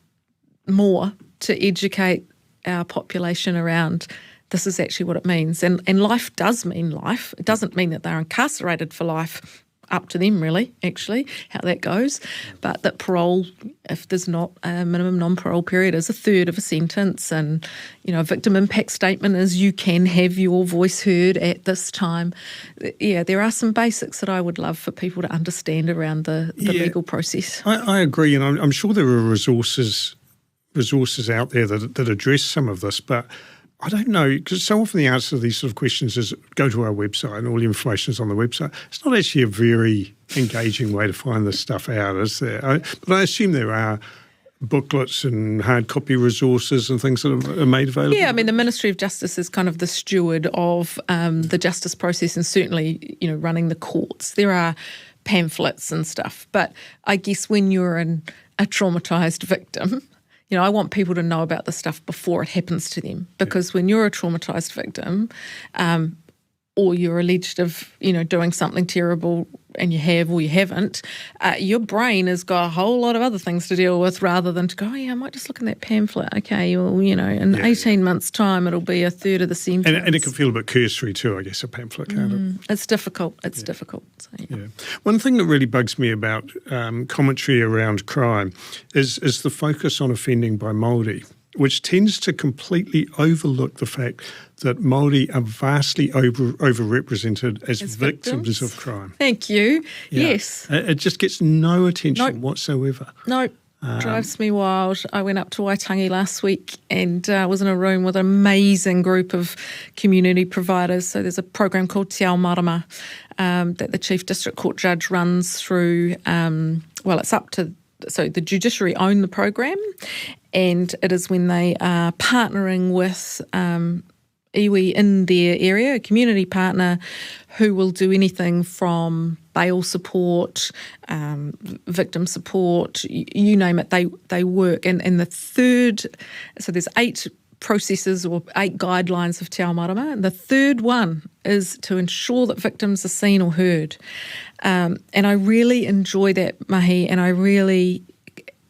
more to educate our population around this is actually what it means. And life does mean life. It doesn't mean that they're incarcerated for life. up to them really, actually, how that goes. But that parole, if there's not a minimum non-parole period, is a third of a sentence. And, a victim impact statement is you can have your voice heard at this time. Yeah, there are some basics that I would love for people to understand around the legal process. I agree, and I'm sure there are resources out there that address some of this, but I don't know, because so often the answer to these sort of questions is go to our website and all the information is on the website. It's not actually a very engaging way to find this stuff out, is there? But I assume there are booklets and hard copy resources and things that are made available. Yeah, I mean, the Ministry of Justice is kind of the steward of the justice process and certainly, running the courts. There are pamphlets and stuff. But I guess when you're a traumatised victim, I want people to know about the stuff before it happens to them, because when you're a traumatised victim, or you're alleged of, doing something terrible and you have or you haven't, your brain has got a whole lot of other things to deal with rather than to go, I might just look in that pamphlet. Okay, well, in 18 months' time, it'll be a third of the sentence. And it can feel a bit cursory too, I guess, a pamphlet, can't it? It's difficult. It's difficult. So, One thing that really bugs me about commentary around crime is the focus on offending by Māori, which tends to completely overlook the fact that Māori are vastly overrepresented as victims of crime. Thank you. Yeah. Yes. It just gets no attention whatsoever. No. Drives me wild. I went up to Waitangi last week and was in a room with an amazing group of community providers. So there's a program called Te Ao Marama that the Chief District Court Judge runs through. It's up to... So the judiciary own the program, and it is when they are partnering with iwi in their area, a community partner who will do anything from bail support, victim support, you name it, they work. And the third, so there's 8 processes or 8 guidelines of Te Ao Marama, and the third one is to ensure that victims are seen or heard. And I really enjoy that, Mahi, and I really,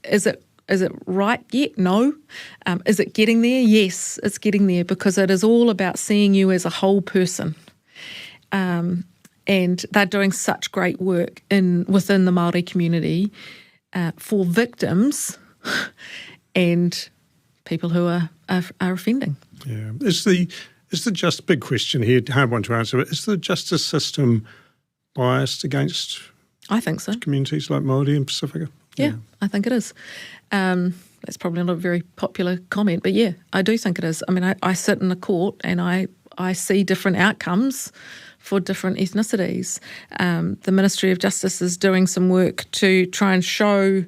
is it right yet? No. Is it getting there? Yes, it's getting there, because it is all about seeing you as a whole person. And they're doing such great work within the Māori community for victims and people who are offending. Yeah. Is the just big question here, hard one to answer, but is the justice system biased against I think so. communities like Māori and Pacifica? Yeah, I think it is. That's probably not a very popular comment, but yeah, I do think it is. I mean, I sit in the court and I see different outcomes for different ethnicities. The Ministry of Justice is doing some work to try and show,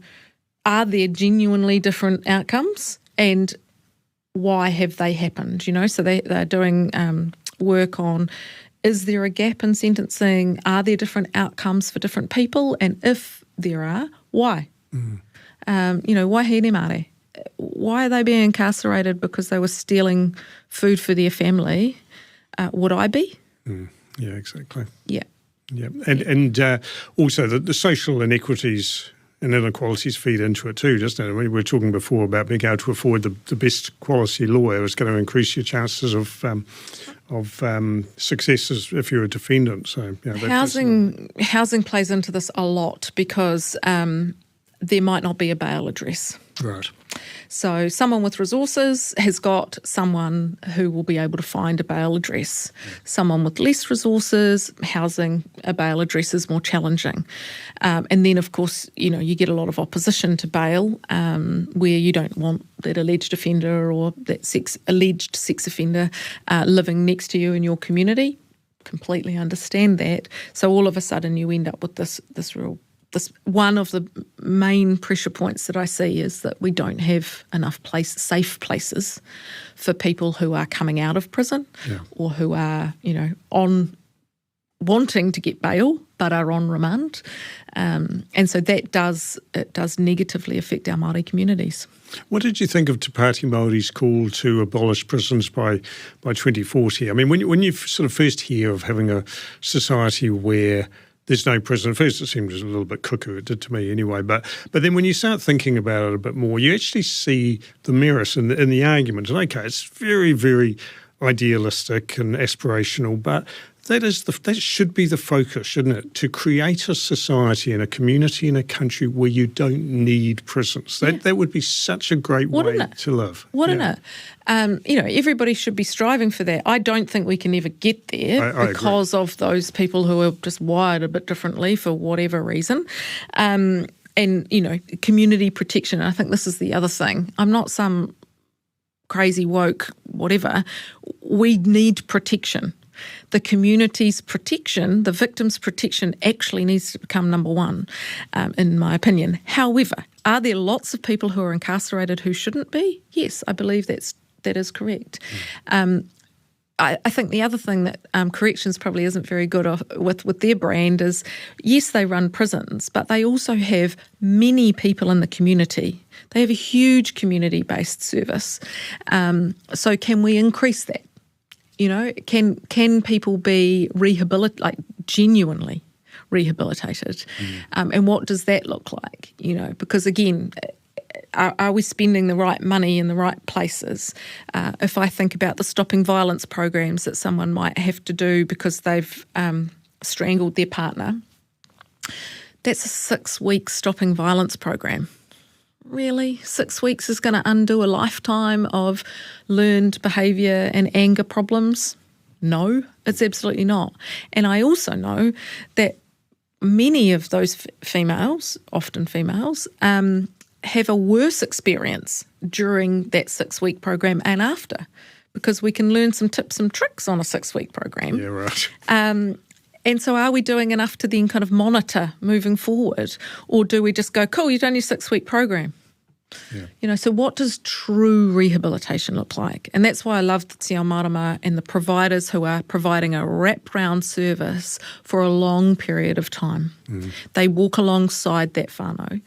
are there genuinely different outcomes and why have they happened, So they're doing work on, is there a gap in sentencing? Are there different outcomes for different people? And if there are, why? Why here Māori? Why are they being incarcerated because they were stealing food for their family? Would I be? Yeah, exactly. Yeah. Yeah, and also the social inequities and inequalities feed into it too, doesn't it? I mean, we were talking before about being able to afford the best quality lawyer is going to increase your chances of success if you're a defendant. So housing plays into this a lot because there might not be a bail address. Right. So someone with resources has got someone who will be able to find a bail address. Someone with less resources, housing a bail address is more challenging. And then, of course, you get a lot of opposition to bail where you don't want that alleged offender or that alleged sex offender living next to you in your community. Completely understand that. So all of a sudden you end up with this real... one of the main pressure points that I see is that we don't have enough safe places for people who are coming out of prison or who are, on wanting to get bail but are on remand. And so it does negatively affect our Māori communities. What did you think of Te Pāti Māori's call to abolish prisons by 2040? I mean, when you sort of first hear of having a society where there's no prison. At first it seemed a little bit cuckoo, it did to me anyway, but then when you start thinking about it a bit more, you actually see the merit in the argument. And okay, it's very, very idealistic and aspirational, but that should be the focus, shouldn't it? To create a society and a community and a country where you don't need prisons. That would be such a great way to live. Wouldn't it? Everybody should be striving for that. I don't think we can ever get there because of those people who are just wired a bit differently for whatever reason. And, community protection. I think this is the other thing. I'm not some crazy woke whatever. We need protection. The community's protection, the victim's protection actually needs to become number one, in my opinion. However, are there lots of people who are incarcerated who shouldn't be? Yes, I believe that is correct. I think the other thing that corrections probably isn't very good with their brand is, yes, they run prisons, but they also have many people in the community. They have a huge community-based service. So can we increase that? Can people be genuinely rehabilitated? And what does that look like? Because again, are we spending the right money in the right places? If I think about the stopping violence programs that someone might have to do because they've strangled their partner, that's a 6-week stopping violence program. Really? 6 weeks is going to undo a lifetime of learned behaviour and anger problems? No, it's absolutely not. And I also know that many of those females, often females, have a worse experience during that 6-week program and after, because we can learn some tips and tricks on a 6-week program. Yeah, right. And so are we doing enough to then kind of monitor moving forward? Or do we just go, cool, you've done your 6-week program? Yeah. So what does true rehabilitation look like? And that's why I love the Te Ao Marama and the providers who are providing a wraparound service for a long period of time. They walk alongside that whānau.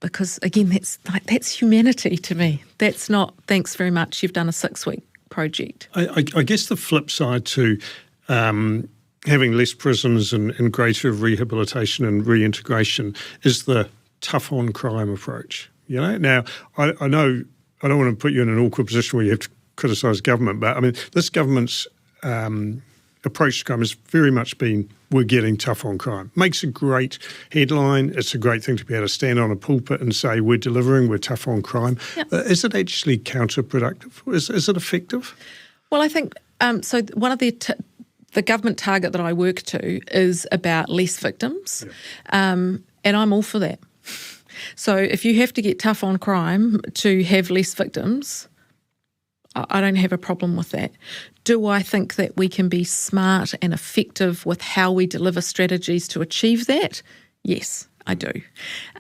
Because, again, that's humanity to me. That's not, thanks very much, you've done a 6-week project. I guess the flip side to having less prisons and greater rehabilitation and reintegration is the tough on crime approach. Now I know I don't want to put you in an awkward position where you have to criticise government, but I mean this government's approach to crime has very much been we're getting tough on crime. Makes a great headline. It's a great thing to be able to stand on a pulpit and say we're delivering, we're tough on crime. Yep. Is it actually counterproductive? Is it effective? Well, I think so. One of the government target that I work to is about less victims, and I'm all for that. So if you have to get tough on crime to have less victims, I don't have a problem with that. Do I think that we can be smart and effective with how we deliver strategies to achieve that? Yes, I do.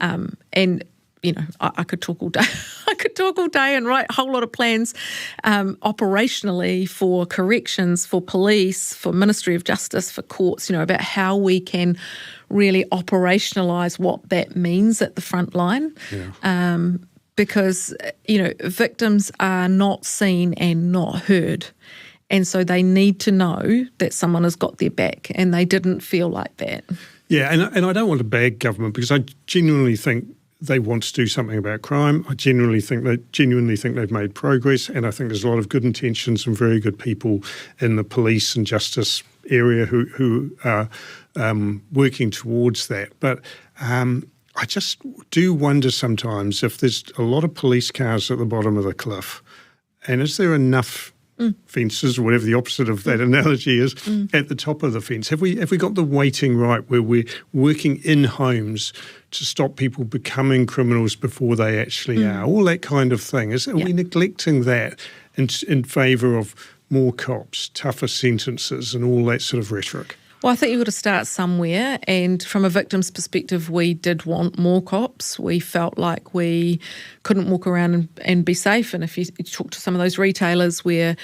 And I could talk all day. I could talk all day and write a whole lot of plans operationally for corrections, for police, for Ministry of Justice, for courts, about how we can really operationalise what that means at the front line. Yeah. Because, victims are not seen and not heard. And so they need to know that someone has got their back, and they didn't feel like that. Yeah, and I don't want to bag government because I genuinely think they want to do something about crime. I genuinely think they've made progress, and I think there's a lot of good intentions and very good people in the police and justice area who are working towards that. But I just do wonder sometimes if there's a lot of police cars at the bottom of the cliff, and is there enough fences, or whatever the opposite of that analogy is, at the top of the fence? Have we got the weighting right where we're working in homes to stop people becoming criminals before they actually are? All that kind of thing. Are we neglecting that in favour of more cops, tougher sentences and all that sort of rhetoric? Well, I think you've got to start somewhere, and from a victim's perspective, we did want more cops. We felt like we couldn't walk around and be safe, and if you talk to some of those retailers where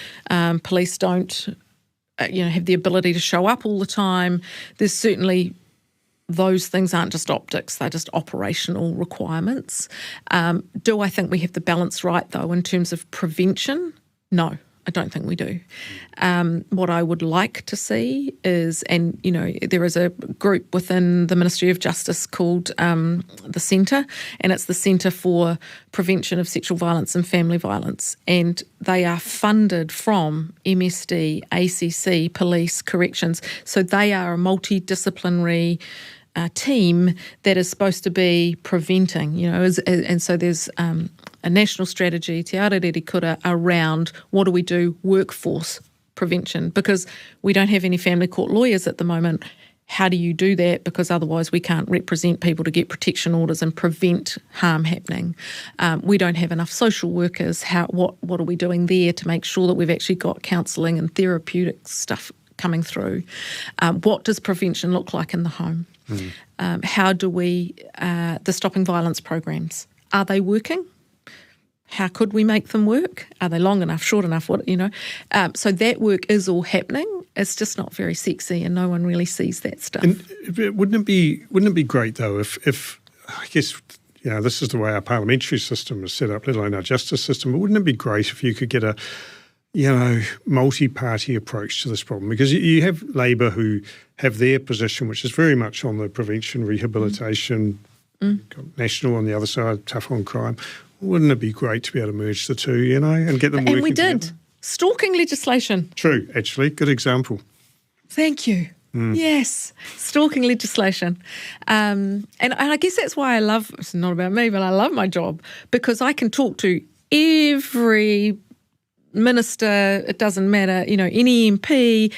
police don't have the ability to show up all the time, there's certainly those things aren't just optics, they're just operational requirements. Do I think we have the balance right, though, in terms of prevention? No. I don't think we do. What I would like to see is, and there is a group within the Ministry of Justice called the Centre, and it's the Centre for Prevention of Sexual Violence and Family Violence, and they are funded from MSD, ACC, police, corrections. So they are a multidisciplinary team that is supposed to be preventing, and so there's a national strategy, te ara rere kura, around what do we do workforce prevention, because we don't have any family court lawyers at the moment. How do you do that? Because otherwise we can't represent people to get protection orders and prevent harm happening. We don't have enough social workers. What are we doing there to make sure that we've actually got counselling and therapeutic stuff coming through? What does prevention look like in the home? How do we, the stopping violence programs, are they working? How could we make them work? Are they long enough, short enough? So that work is all happening. It's just not very sexy, and no one really sees that stuff. And wouldn't it be great though if I guess this is the way our parliamentary system is set up, let alone our justice system. But wouldn't it be great if you could get a multi-party approach to this problem? Because you have Labour who have their position, which is very much on the prevention, rehabilitation, National on the other side, tough on crime. Wouldn't it be great to be able to merge the two, and get them working together? And we did. Together? Stalking legislation. True, actually. Good example. Thank you. Yes, stalking legislation. And I guess that's why it's not about me, but I love my job, because I can talk to every minister, it doesn't matter, any MP,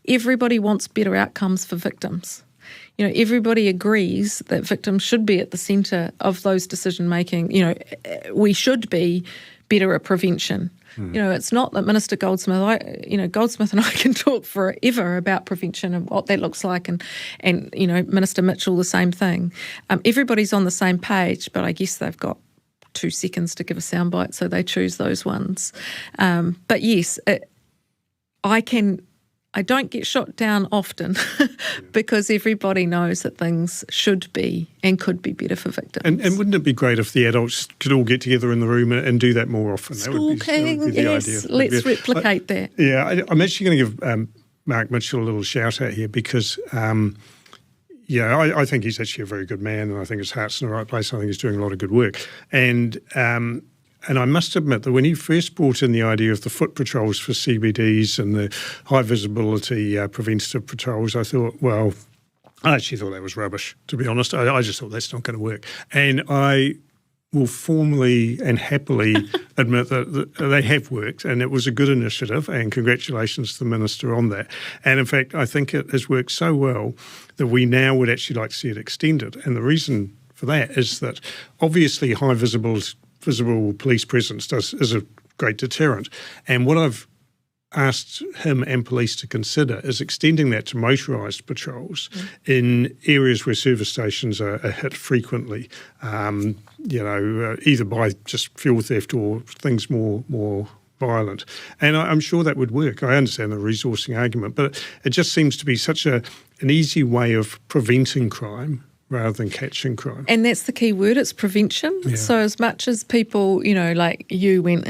everybody wants better outcomes for victims. Everybody agrees that victims should be at the centre of those decision-making. We should be better at prevention. It's not that Minister Goldsmith, Goldsmith and I can talk forever about prevention and what that looks like, and Minister Mitchell, the same thing. Everybody's on the same page, but I guess they've got 2 seconds to give a soundbite, so they choose those ones. But yes, I don't get shot down often because everybody knows that things should be and could be better for victims. And wouldn't it be great if the adults could all get together in the room and do that more often? Stalking, that would be the yes, idea. Let's replicate that. Yeah, I'm actually going to give Mark Mitchell a little shout out here because, I think he's actually a very good man, and I think his heart's in the right place. I think he's doing a lot of good work. And I must admit that when he first brought in the idea of the foot patrols for CBDs and the high visibility preventative patrols, I thought, I actually thought that was rubbish, to be honest. I just thought that's not going to work. And I will formally and happily admit that they have worked, and it was a good initiative, and congratulations to the Minister on that. And in fact, I think it has worked so well that we now would actually like to see it extended. And the reason for that is that obviously high visible police presence is a great deterrent. And what I've asked him and police to consider is extending that to motorised patrols in areas where service stations are hit frequently, either by just fuel theft or things more violent. And I'm sure that would work. I understand the resourcing argument, but it just seems to be such an easy way of preventing crime rather than catching crime. And that's the key word, it's prevention. Yeah. So as much as people, like you went,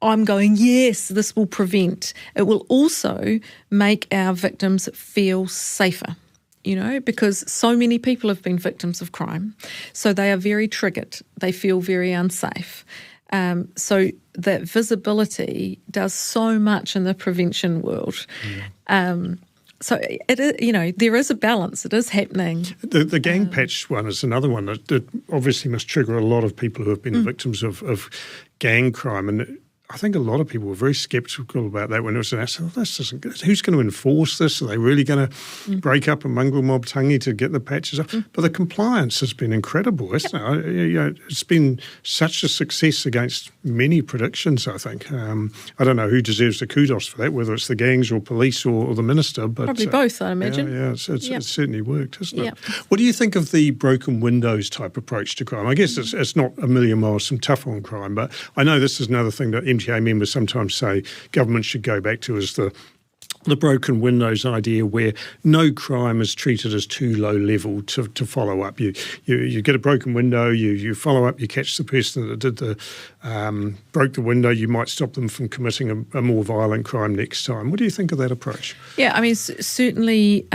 I'm going, yes, this will prevent. It will also make our victims feel safer, because so many people have been victims of crime. So they are very triggered. They feel very unsafe. So that visibility does so much in the prevention world. So there is a balance. It is happening. The gang patch one is another one that obviously must trigger a lot of people who have been victims of gang crime, and I think a lot of people were very sceptical about that when it was announced. This isn't good. Who's going to enforce this? Are they really going to break up a mongrel mob tangi to get the patches off? But the compliance has been incredible, isn't it? It's been such a success against many predictions, I think. I don't know who deserves the kudos for that, whether it's the gangs or police or the minister. But probably both, I imagine. Yeah, it's certainly worked, hasn't it? What do you think of the broken windows type approach to crime? I guess it's not a million miles from tough on crime, but I know this is another thing that MTA members sometimes say government should go back to, is the the broken windows idea where no crime is treated as too low level to follow up. You get a broken window, you follow up, you catch the person that did broke the window, you might stop them from committing a more violent crime next time. What do you think of that approach? Yeah, I mean, certainly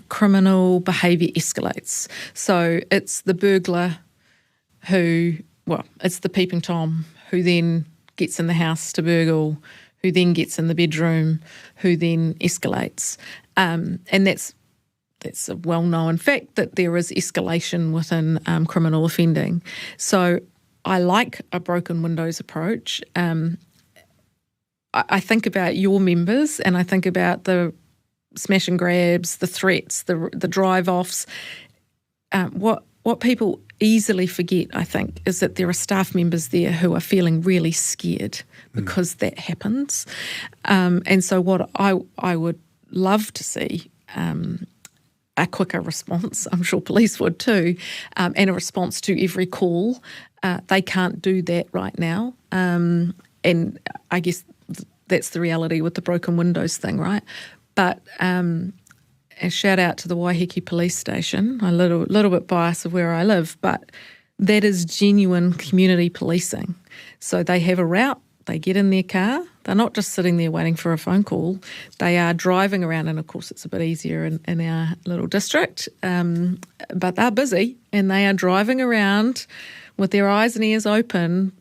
criminal behaviour escalates. So it's the burglar it's the peeping Tom who then gets in the house to burgle, who then gets in the bedroom, who then escalates. And that's a well-known fact that there is escalation within criminal offending. So I like a broken windows approach. I think about your members and I think about the smash and grabs, the threats, the drive-offs. What people easily forget, I think, is that there are staff members there who are feeling really scared because that happens. And so what I would love to see a quicker response, I'm sure police would too, and a response to every call. They can't do that right now. And I guess that's the reality with the broken windows thing, right? But a shout out to the Waiheke Police Station. I'm a little bit biased of where I live, but that is genuine community policing. So they have a route, they get in their car, they're not just sitting there waiting for a phone call, they are driving around, and of course it's a bit easier in our little district, but they're busy and they are driving around with their eyes and ears open,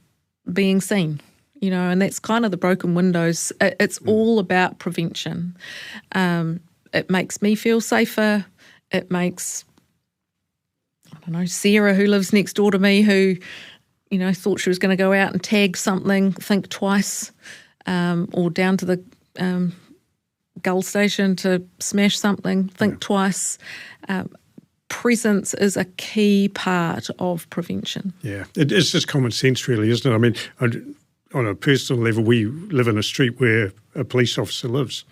being seen. And that's kind of the broken windows. It's all about prevention. It makes me feel safer. It makes, Sarah, who lives next door to me, who, thought she was going to go out and tag something, think twice, or down to the Gull station to smash something, think twice. Presence is a key part of prevention. Yeah, it's just common sense, really, isn't it? I mean, on a personal level, we live in a street where a police officer lives.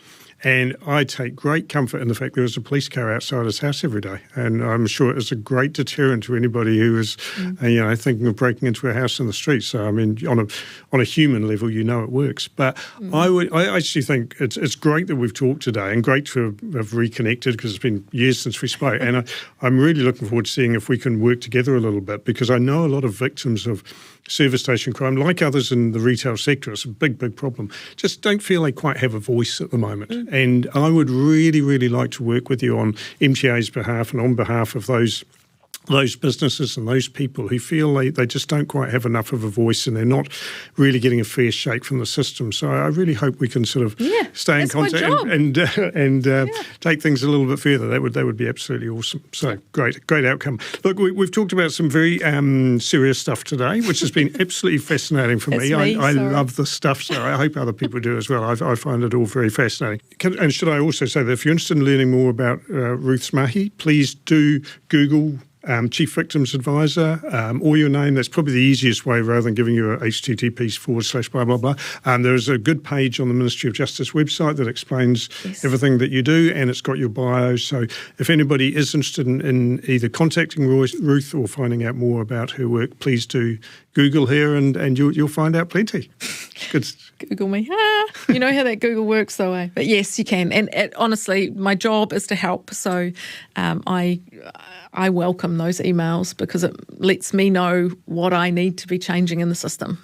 And I take great comfort in the fact there is a police car outside his house every day. And I'm sure it's a great deterrent to anybody who is, thinking of breaking into a house in the street. So, I mean, on a human level, it works. But I actually think it's great that we've talked today and great to have reconnected because it's been years since we spoke. And I'm really looking forward to seeing if we can work together a little bit because I know a lot of victims of service station crime, like others in the retail sector, it's a big, big problem, just don't feel they quite have a voice at the moment. And I would really, really like to work with you on MTA's behalf and on behalf of those businesses and those people who feel they just don't quite have enough of a voice and they're not really getting a fair shake from the system. So I really hope we can sort of stay in contact and take things a little bit further. That would be absolutely awesome. So great outcome. Look, we've talked about some very serious stuff today, which has been absolutely fascinating for me. I love the stuff, so I hope other people do as well. I find it all very fascinating. And should I also say that if you're interested in learning more about Ruth's mahi, please do Google Chief Victims Advisor, or your name. That's probably the easiest way rather than giving you a http:// blah, blah, blah. There's a good page on the Ministry of Justice website that explains everything that you do and it's got your bio. So if anybody is interested in either contacting Ruth or finding out more about her work, please do Google her and you'll find out plenty. Good. Google me. You know how that Google works though, eh? But yes, you can. And honestly, my job is to help. So I welcome those emails because it lets me know what I need to be changing in the system.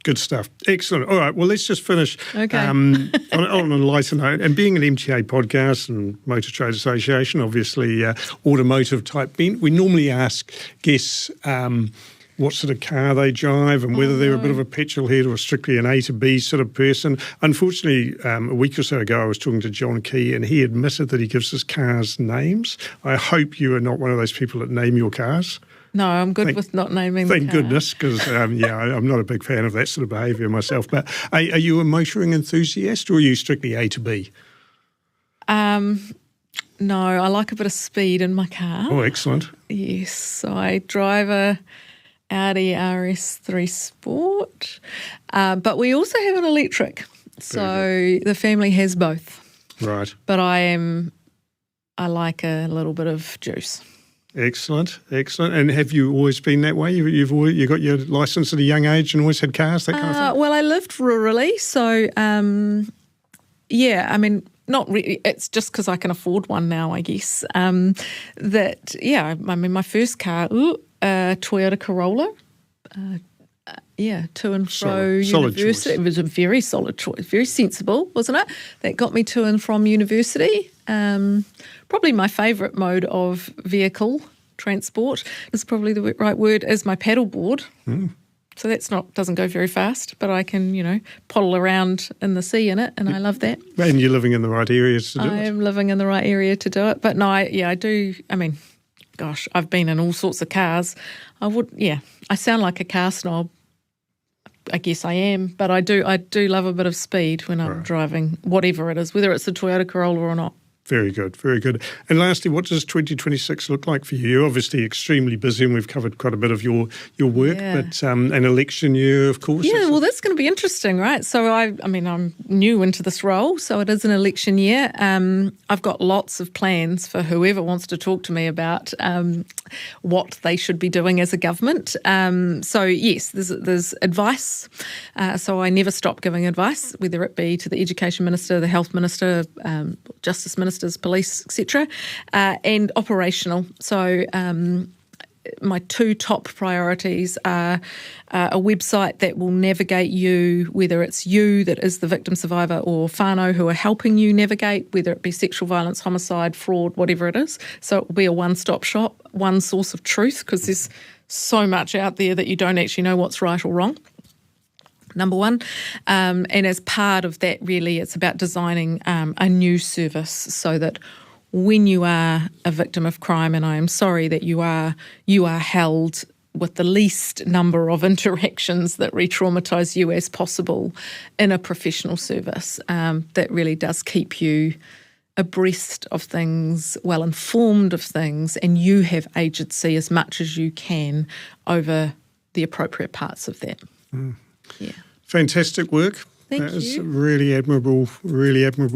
Good stuff. Excellent. All right, well, let's just finish on a lighter note. And being an MTA podcast and Motor Trade Association, obviously automotive type bent, we normally ask guests what sort of car they drive and whether they're a bit of a petrol head or strictly an A to B sort of person. Unfortunately, a week or so ago, I was talking to John Key and he admitted that he gives his cars names. I hope you are not one of those people that name your cars. No, I'm good with not naming the car. Thank goodness, because, I'm not a big fan of that sort of behaviour myself. But are you a motoring enthusiast or are you strictly A to B? No, I like a bit of speed in my car. Oh, excellent. Yes, so I drive a Audi RS3 Sport, but we also have an electric. So the family has both. Right. But I like a little bit of juice. Excellent. And have you always been that way? You got your licence at a young age and always had cars, that kind of thing? Well, I lived rurally, so I mean, not really. It's just because I can afford one now, I guess. I mean, my first car, Toyota Corolla. To and fro university. It was a very solid choice, very sensible, wasn't it? That got me to and from university. Probably my favourite mode of vehicle transport is probably the right word, is my paddleboard. So doesn't go very fast, but I can, poddle around in the sea in it, and I love that. And you're living in the right areas to do it. I am living in the right area to do it. But no, I do. I mean, gosh, I've been in all sorts of cars. I sound like a car snob. I guess I am, but I do love a bit of speed when I'm driving, whatever it is, whether it's a Toyota Corolla or not. Very good, very good. And lastly, what does 2026 look like for you? You're obviously extremely busy, and we've covered quite a bit of your work, but an election year, of course. Yeah, well, that's going to be interesting, right? So, I'm new into this role, so it is an election year. I've got lots of plans for whoever wants to talk to me about what they should be doing as a government. So, yes, there's advice. So I never stop giving advice, whether it be to the Education Minister, the Health Minister, Justice Ministers, police, etc., and operational. So my two top priorities are a website that will navigate you, whether it's you that is the victim survivor or whānau who are helping you navigate, whether it be sexual violence, homicide, fraud, whatever it is. So it will be a one-stop shop, one source of truth, because there's so much out there that you don't actually know what's right or wrong. Number one. And as part of that, really, it's about designing a new service so that when you are a victim of crime, and I am sorry that you are held with the least number of interactions that re-traumatise you as possible in a professional service that really does keep you abreast of things, well informed of things, and you have agency as much as you can over the appropriate parts of that. Yeah. Fantastic work. Thank That is you. really admirable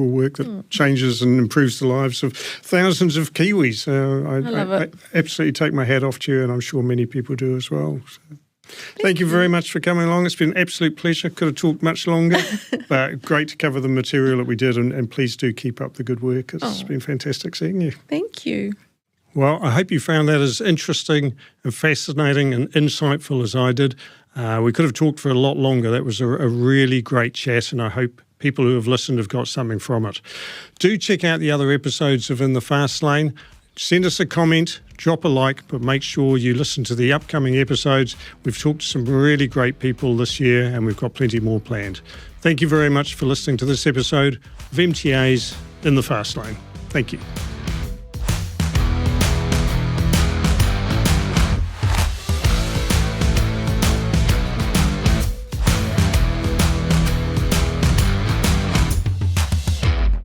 work that changes and improves the lives of thousands of Kiwis. I love it. I absolutely take my hat off to you, and I'm sure many people do as well. So. Thank you very much for coming along. It's been an absolute pleasure. Could have talked much longer, but great to cover the material that we did, and please do keep up the good work. It's been fantastic seeing you. Thank you. Well, I hope you found that as interesting and fascinating and insightful as I did. We could have talked for a lot longer. That was a really great chat, and I hope people who have listened have got something from it. Do check out the other episodes of In the Fast Lane. Send us a comment, drop a like, but make sure you listen to the upcoming episodes. We've talked to some really great people this year, and we've got plenty more planned. Thank you very much for listening to this episode of MTA's In the Fast Lane. Thank you.